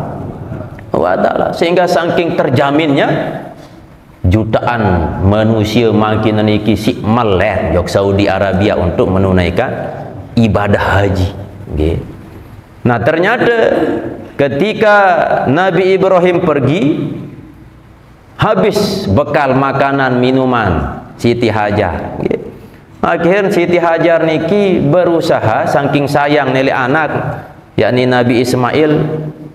[SPEAKER 1] wa ta'ala, sehingga saking terjaminnya jutaan manusia makin niki si meleh jok Saudi Arabia untuk menunaikan ibadah haji. Nah, ternyata ketika Nabi Ibrahim pergi, habis bekal makanan minuman Siti Hajar. Akhirnya Siti Hajar niki berusaha saking sayang nilai anak yakni Nabi Ismail,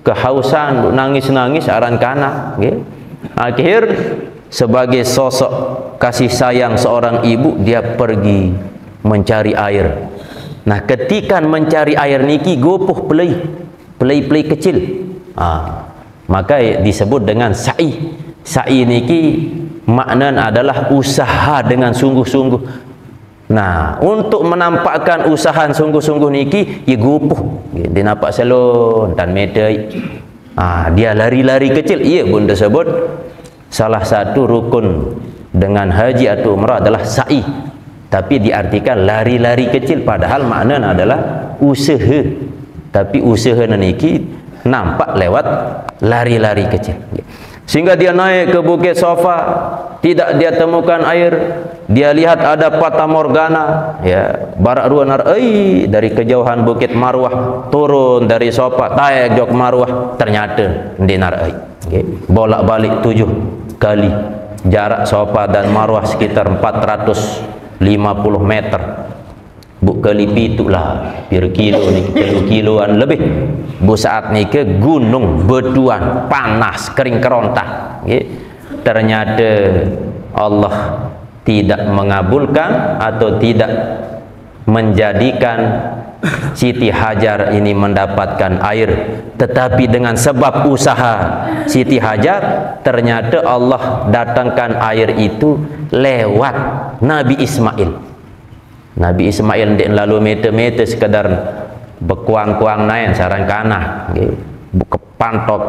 [SPEAKER 1] kehausan, nangis-nangis aran kana. Akhir sebagai sosok kasih sayang seorang ibu, dia pergi mencari air. Nah, ketika mencari air niki gopoh pelai kecil, maka disebut dengan sa'i. Sa'i niki maknanya adalah usaha dengan sungguh-sungguh. Nah, untuk menampakkan usaha sungguh-sungguh niki, ya gopoh. Dia nampak salon dan medai. Dia lari-lari kecil. Iya, bunda sebut salah satu rukun dengan haji atau umrah adalah sa'i. tapi diartikan lari-lari kecil, padahal maknanya adalah usaha. Tapi usaha niki nampak lewat lari-lari kecil. Sehingga dia naik ke Bukit Safa, tidak dia temukan air, dia lihat ada Fata Morgana, ya, barak ruanar dari kejauhan Bukit Marwah, turun dari Safa, taik jok Marwah, ternyata di narai. Bolak-balik 7 kali, jarak Safa dan Marwah sekitar 450 meter. Bu kali pitulah pir kilo ni, kiloan lebih. Bu saat ni ke gunung berduan, panas, kering kerontah. Ternyata Allah tidak mengabulkan atau tidak menjadikan Siti Hajar ini mendapatkan air, tetapi dengan sebab usaha Siti Hajar, ternyata Allah datangkan air itu lewat Nabi Ismail. Nabi Ismail ndek lalu meter-meter sekadar bekuang-kuang naik sarang kanah, kepantok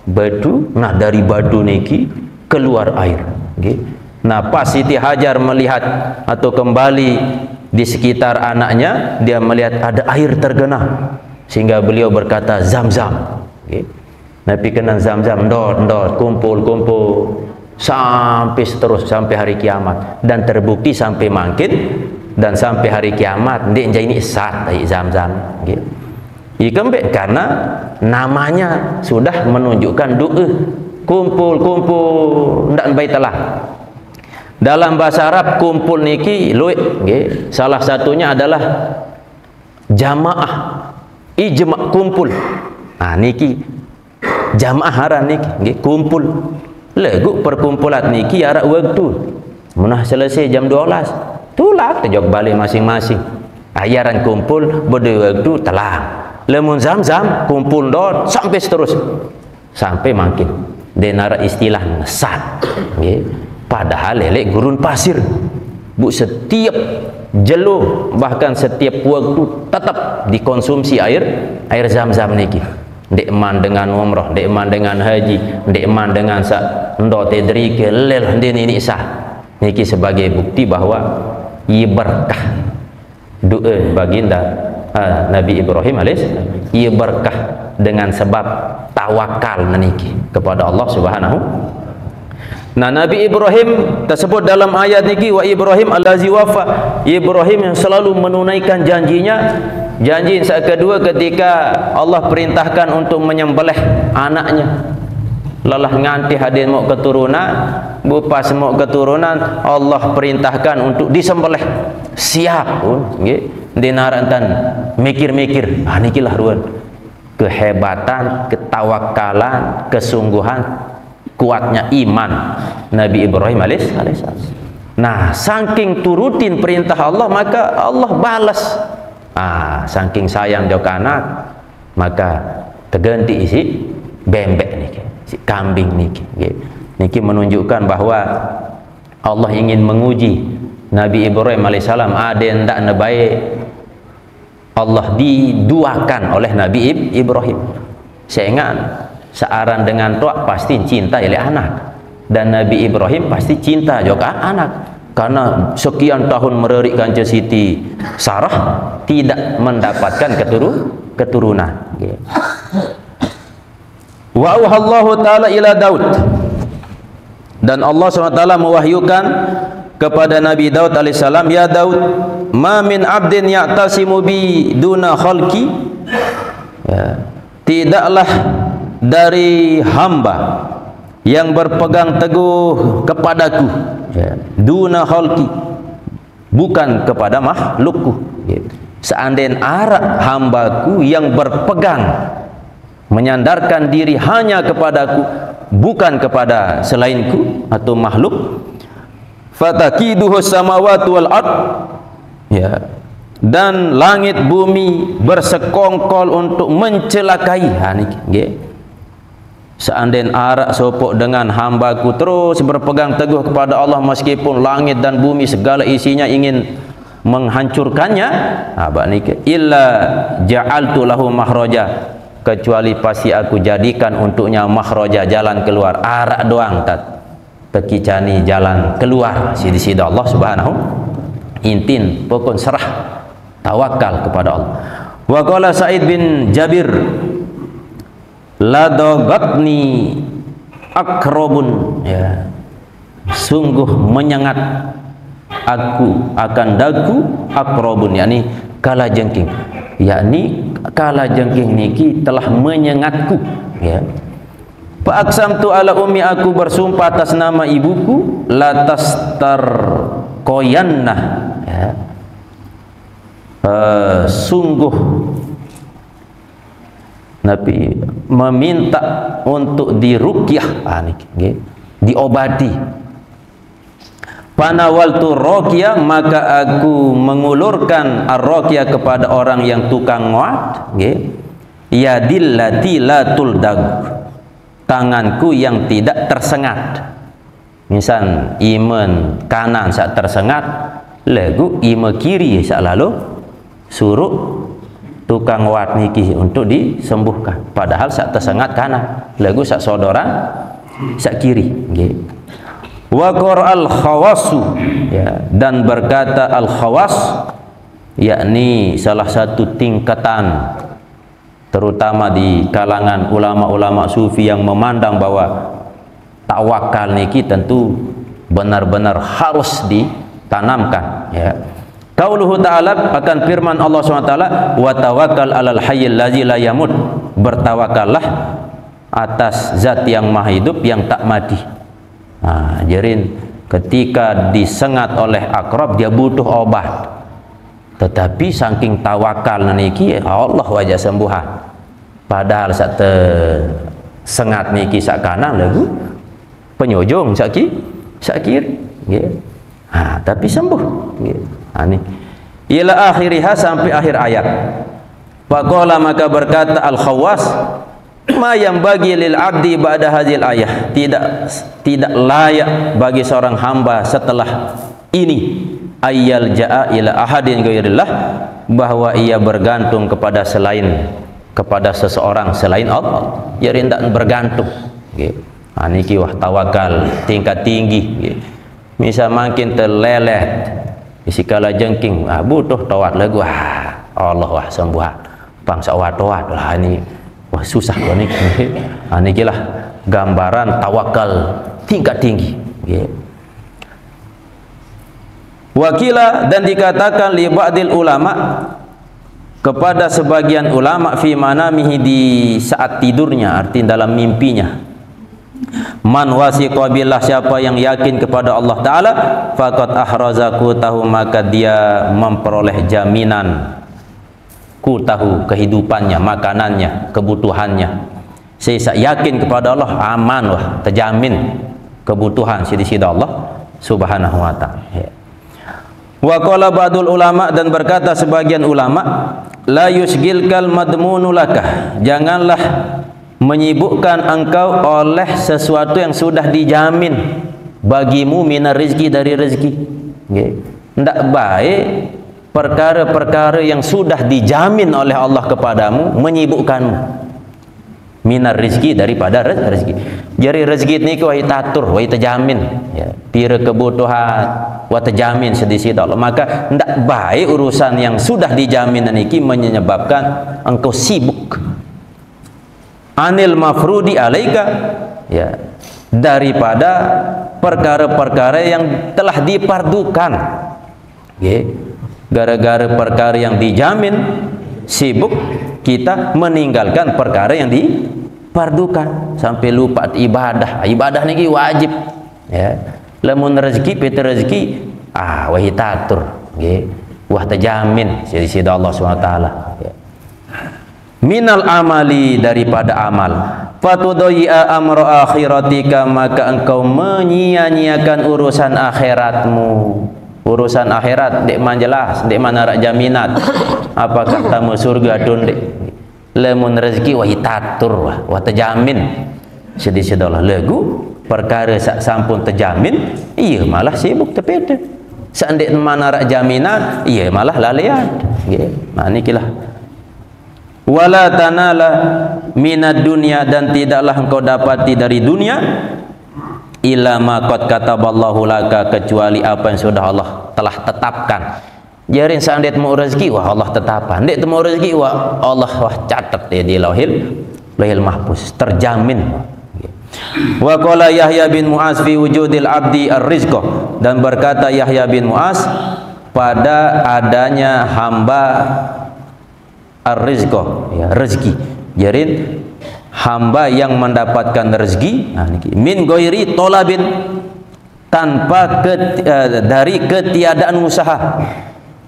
[SPEAKER 1] batu, nah dari batu niki keluar air. Nah pas Siti Hajar melihat atau kembali di sekitar anaknya, dia melihat ada air tergenang, sehingga beliau berkata Zam-Zam. Nabi kenal Zam-Zam, ndot kumpul sampai terus sampai hari kiamat, dan terbukti sampai mangkin dan sampai hari kiamat dia jadi sat dari Zam-Zam. Ikembek karena namanya sudah menunjukkan doa kumpul ndak baitalah. Dalam bahasa Arab kumpul niki luwih, salah satunya adalah jamaah, ijma' kumpul. Nah niki jamaah haran niki kumpul. Legu perkumpulan niki arak waktu munah selesai jam 12 tulak terjog balik masing-masing. Ayaran kumpul berdua waktu telah lemun Zam-Zam kumpul dot sampai seterus sampai makin denara istilah nesat. Padahal lelek gurun pasir bu, setiap jelo bahkan setiap waktu tetap dikonsumsi air Zam-Zam niki. Dekman dengan umrah, dekman dengan haji, dekman dengan sa ndo tedri ke lel ini sah niki sebagai bukti bahwa ia berkah doa baginda Nabi Ibrahim alaihissalam, ia berkah dengan sebab tawakal niki kepada Allah Subhanahu. Nah Nabi Ibrahim tersebut dalam ayat niki wa Ibrahim allazi wafa, Ibrahim yang selalu menunaikan janjinya. Janji saat kedua ketika Allah perintahkan untuk menyembelih anaknya, lelah nganti hadir mau keturunan, bupas mau keturunan, Allah perintahkan untuk disembelih. Siap pun dinarantan mikir-mikir, nikilah ruan kehebatan, ketawakalan, kesungguhan, kuatnya iman Nabi Ibrahim alaihissalam. Nah saking turutin perintah Allah, maka Allah balas. Saking sayang jauh anak, maka terganti isi bembek niki, si kambing niki. Niki menunjukkan bahwa Allah ingin menguji Nabi Ibrahim alaihissalam. Ada yang tak baik, Allah diduakan oleh Nabi Ibrahim. Saya ingat searan dengan tua pasti cinta oleh anak, dan Nabi Ibrahim pasti cinta juga anak. Karena sekian tahun mererikkan Siti Sarah tidak mendapatkan keturunan. Wa auhallahu ta'ala ila Daud, dan Allah SWT mewahyukan kepada Nabi Daud alaihissalam, ya Daud, ma min abdin ya'tasimu bi duna khalqi, tidaklah dari hamba yang berpegang teguh kepadaku, duna khalqi, bukan kepada makhlukku. Seandainya arak hambaku yang berpegang menyandarkan diri hanya kepadaku, bukan kepada selainku atau makhluk, fatakiduhu samawati wal ard, dan langit bumi bersekongkol untuk mencelakai. Seandainya arak sopok dengan hambaku terus berpegang teguh kepada Allah, meskipun langit dan bumi segala isinya ingin menghancurkannya, illa ja'altu lahu makhraja, kecuali pasti aku jadikan untuknya makhraja, jalan keluar. Arak doang tak tekicani jalan keluar sidi-sidi Allah Subhanahu intin pokon serah tawakal kepada Allah. Wa qala Sa'id bin Jabir, la dagatni akrobun, ya, sungguh menyengat aku akan dagu akrobun, yakni kalajengking, yakni kalajengking niki telah menyengatku, ya. Fa aqsamtu ala ummi, aku bersumpah atas nama ibuku, la tastar koyanna, ya, sungguh Nabi meminta untuk diruqyah, diobati. Panawaltu ruqyah, maka aku mengulurkan ar-ruqyah kepada orang yang tukang nguat, yadillati la tuldag, tanganku yang tidak tersengat. Misal iman kanan sak tersengat, lagu iman kiri sak lalu suruh tukang wat niki untuk disembuhkan, padahal sak tersengat kanan, lagu sak saudara sak kiri. Wa qara'al khawasu, ya, dan berkata al khawas, yakni salah satu tingkatan terutama di kalangan ulama-ulama sufi yang memandang bahwa tawakal niki tentu benar-benar harus ditanamkan, ya. Qauluhu ta'ala, akan firman Allah SWT, wa tawakkal 'alal hayyil ladzi la yamut, bertawakallah atas zat yang maha hidup yang tak mati. Nah, jerin ketika disengat oleh akrab dia butuh obat, tetapi saking tawakal niki Allah wajah sembuhan, padahal saat sengat niki sak kanan lagu penyojong sak kiri, tapi sembuh. Ini ila akhiriha, sampai akhir ayat. Faqala, maka berkata al-Khawas, ma yang bagi lil abdi ba'da hadhil ayah, tidak layak bagi seorang hamba setelah ini ayyal ja'a ila ahadin ghairillah, bahwa ia bergantung kepada seseorang selain Allah, jadi tidak bergantung. Niki wah tawakal tingkat tinggi. Misal makin terlelet isi kala jengking, butuh tawat lagu, Allah wah sembuh bangsa watawat lah, ini wah susah kok nih. Niki lah gambaran tawakal tingkat tinggi. Wakila, dan dikatakan li ba'dil ulama, kepada sebagian ulama, fi manamihi, di saat tidurnya, arti dalam mimpinya. Man wasiqa billah, siapa yang yakin kepada Allah Ta'ala, faqad ahrazaku tahu, maka dia memperoleh jaminan ku tahu, kehidupannya, makanannya, kebutuhannya. Saya yakin kepada Allah, aman wah, terjamin kebutuhan di sisi Allah Subhanahu wa Ta'ala. Wa qala ba'dul ulama, dan berkata sebagian ulama, la yusgilkal madmunu lakah, janganlah menyibukkan engkau oleh sesuatu yang sudah dijamin bagimu minar rizki, dari rezeki. Tidak baik perkara-perkara yang sudah dijamin oleh Allah kepadamu menyibukkanmu minar rizki, daripada rezeki. Jadi rezeki ini wahai tatur, wahai terjamin, ya, pira kebutuhan wah terjamin sedisi Allah, maka tidak baik urusan yang sudah dijamin ini menyebabkan engkau sibuk anil mafrudi alaika, ya, daripada perkara-perkara yang telah dipardukan. Gara-gara perkara yang dijamin, sibuk kita meninggalkan perkara yang dipardukan sampai lupa ibadah. Ibadah niki wajib, ya. Lamun rezeki pete rezeki, wahai tatur, wah terjamin di sisi Allah SWT, ya. Minal amali, daripada amal, fatudai'a amra akhiratika, maka engkau menyia-nyiakan urusan akhiratmu. Urusan akhirat dek man jelas, dek mana rak jaminat apakah tamu surga dun dek. Lemun rezeki wah tatur, wah terjamin sedih Allah lagu perkara sak sampun terjamin, iya malah sibuk tepede. Sak dek mana rak jaminan, iya malah lalian. Nikilah wala tanala minad dunya, dan tidaklah engkau dapati dari dunia illa ma qad kataballahu laka, kecuali apa yang sudah Allah telah tetapkan. Jarin seandainya mau rezeki, wah Allah tetapkan. Ndek mau rezeki, wah Allah catat dia di lauhil mahfuz, terjamin. Wa qala Yahya bin Mu'az fi wujudil abdi ar-rizqa, dan berkata Yahya bin Mu'az pada adanya hamba ar-rizqa, ya, rezeki. Jadi hamba yang mendapatkan rezeki min ghairi tolabin, tanpa dari ketiadaan usaha.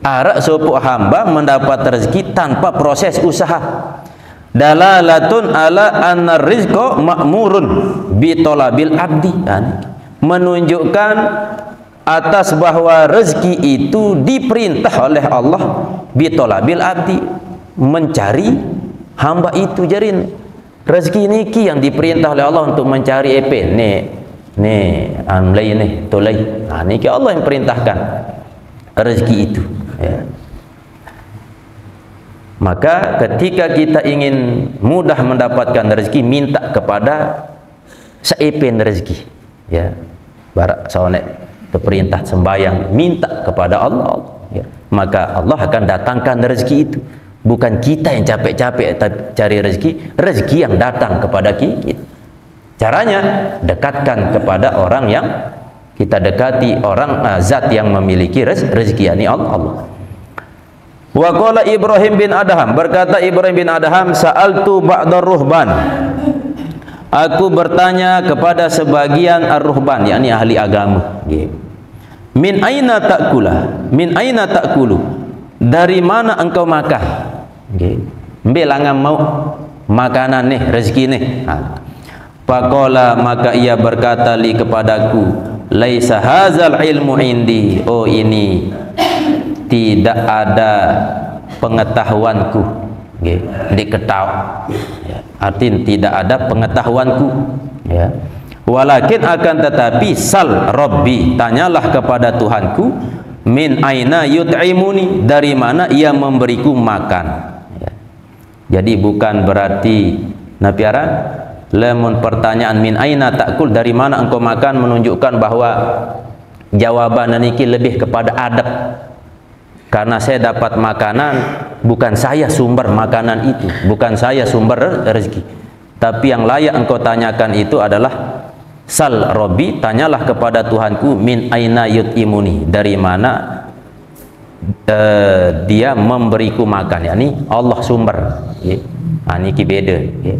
[SPEAKER 1] Arak sopuk hamba mendapat rezeki tanpa proses usaha. Dalalatun ala anna rizqa ma'murun bi talabil abdi, menunjukkan atas bahwa rezeki itu diperintah oleh Allah bi talabil abdi, mencari hamba itu. Jadi rezeki niki yang diperintah oleh Allah untuk mencari amlai tolai. Niki Allah yang perintahkan rezeki itu, ya. Maka ketika kita ingin mudah mendapatkan rezeki, minta kepada seepen rezeki, ya. Barak sawanek perintah sembahyang, minta kepada Allah, ya. Maka Allah akan datangkan rezeki itu. Bukan kita yang capek-capek cari rezeki yang datang kepada kita. Caranya dekatkan kepada orang yang kita dekati, orang zat yang memiliki rezeki, yakni Allah. Wa qala Ibrahim bin Adham, berkata Ibrahim bin Adham, sa'altu ba'dar ruhban, aku bertanya kepada sebagian ar-ruhban, yakni ahli agama, min aina ta'kulu, dari mana engkau makan, belangan mau makanan nih, rezeki nih. Faqala, maka ia berkata li kepadaku, laisa hadzal ilmu indi, oh ini tidak ada pengetahuanku, diketahui, ya. Artinya tidak ada pengetahuanku, ya. Walakin akan tetapi sal Rabbi, tanyalah kepada Tuhanku, min aina yut'imuni, dari mana ia memberiku makan, ya. Jadi bukan berarti napiaran lemon pertanyaan min aina ta'kul, dari mana engkau makan, menunjukkan bahwa jawaban niki lebih kepada adab. Karena saya dapat makanan, bukan saya sumber makanan itu, bukan saya sumber rezeki. Tapi yang layak engkau tanyakan itu adalah sal Rabbi, tanyalah kepada Tuhanku, min aina yut'imuni, dari mana dia memberiku makan, yakni Allah sumber, ya. Niki beda, ya.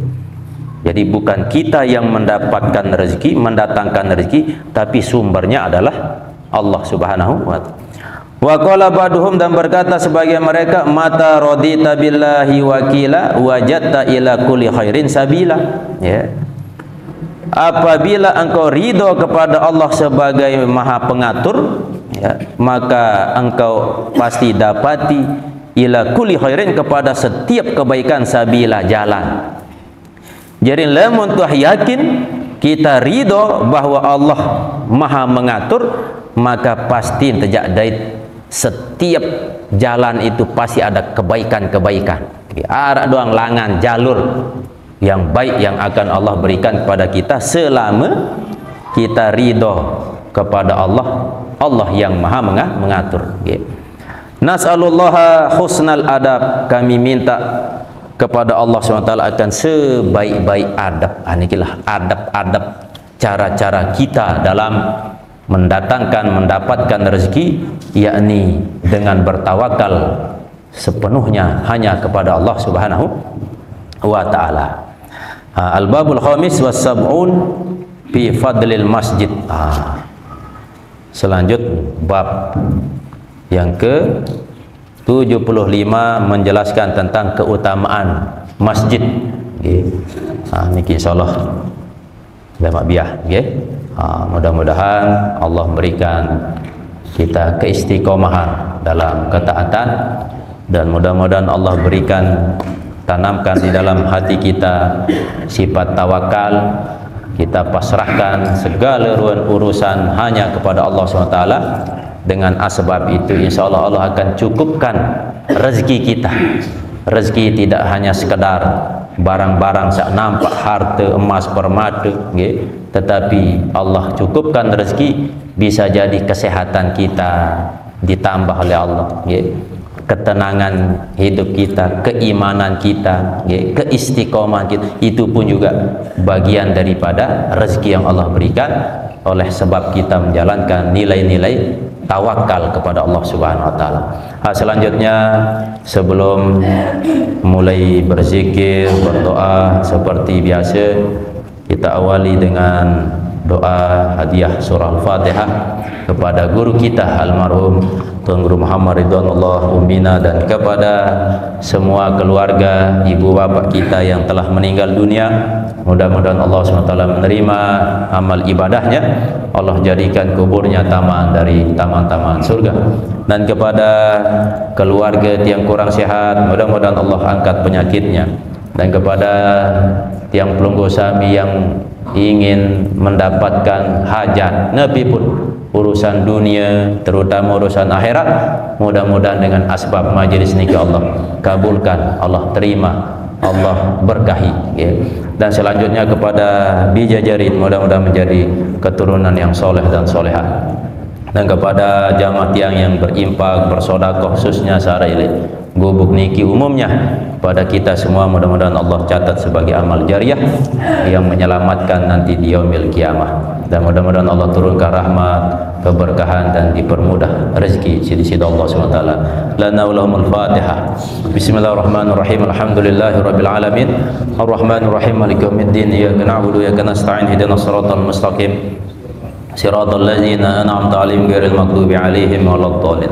[SPEAKER 1] Jadi bukan kita yang mendapatkan rezeki, mendatangkan rezeki, tapi sumbernya adalah Allah Subhanahu wa ta'ala. Wa qala ba'duhum, dan berkata sebagian mereka, mata radita billahi wakila wajadta ila kulli khairin sabila, ya. Apabila engkau ridho kepada Allah sebagai maha pengatur, ya, maka engkau pasti dapati ila kulli khairin, kepada setiap kebaikan, sabila, jalan. Jadi lamun tuh yakin kita ridho bahwa Allah maha mengatur, maka pasti terjadi dait setiap jalan itu pasti ada kebaikan-kebaikan. Arah doang langan jalur yang baik yang akan Allah berikan kepada kita selama kita ridho kepada Allah yang maha mengatur. Nas'alullaha husnal adab, kami minta kepada Allah SWT akan sebaik-baik adab. Inilah adab-adab, cara-cara kita dalam mendapatkan rezeki, yakni dengan bertawakal sepenuhnya hanya kepada Allah Subhanahu wa ta'ala. Al-babul khamis was sab'un fi fadlil masjid. Selanjut bab yang ke 75 menjelaskan tentang keutamaan masjid. Niki insyaallah lemak biah, mudah-mudahan Allah berikan kita keistiqomahan dalam ketaatan, dan mudah-mudahan Allah berikan, tanamkan di dalam hati kita sifat tawakal, kita pasrahkan segala urusan hanya kepada Allah SWT. Dengan asbab itu insyaallah Allah akan cukupkan rezeki kita. Rezeki tidak hanya sekedar barang-barang sak nampak, harta, emas, permata, tetapi Allah cukupkan rezeki, bisa jadi kesehatan kita ditambah oleh Allah, ketenangan hidup kita, keimanan kita, keistiqomahan kita, itu pun juga bagian daripada rezeki yang Allah berikan oleh sebab kita menjalankan nilai-nilai tawakal kepada Allah Subhanahu wa taala. Selanjutnya, sebelum mulai berzikir, berdoa seperti biasa, kita awali dengan doa hadiah surah Al-Fatihah kepada guru kita almarhum Tuan Guru Muhammad Ridwanullah Umbina, dan kepada semua keluarga ibu bapa kita yang telah meninggal dunia. Mudah-mudahan Allah SWT menerima amal ibadahnya, Allah jadikan kuburnya taman dari taman-taman surga. Dan kepada keluarga yang kurang sehat, mudah-mudahan Allah angkat penyakitnya. Dan kepada tiang pelunggu sami yang ingin mendapatkan hajat Nabi pun, urusan dunia terutama urusan akhirat, mudah-mudahan dengan asbab majlis ini Allah kabulkan, Allah terima, Allah berkahi, Dan selanjutnya kepada bijajarin, mudah-mudahan menjadi keturunan yang soleh dan soleha. Dan kepada jamaah tiang yang berimpak, bersodakoh, khususnya secara gubuk niki umumnya, pada kita semua mudah-mudahan Allah catat sebagai amal jariah yang menyelamatkan nanti di yaumil kiamah. Dan mudah-mudahan Allah turunkan rahmat, keberkahan, dan dipermudah rezeki di sisi Allah SWT. Lana ulahumul Fatihah. Bismillahirrahmanirrahim. Alhamdulillahirabbil alamin. Arrahmanirrahim. Maliki yaumiddin. Iyyaka na'budu wa iyyaka nasta'in. Ihdinas siratal mustaqim. Siratal ladzina an'amta 'alaihim ghairil maghdubi 'alaihim waladdallin.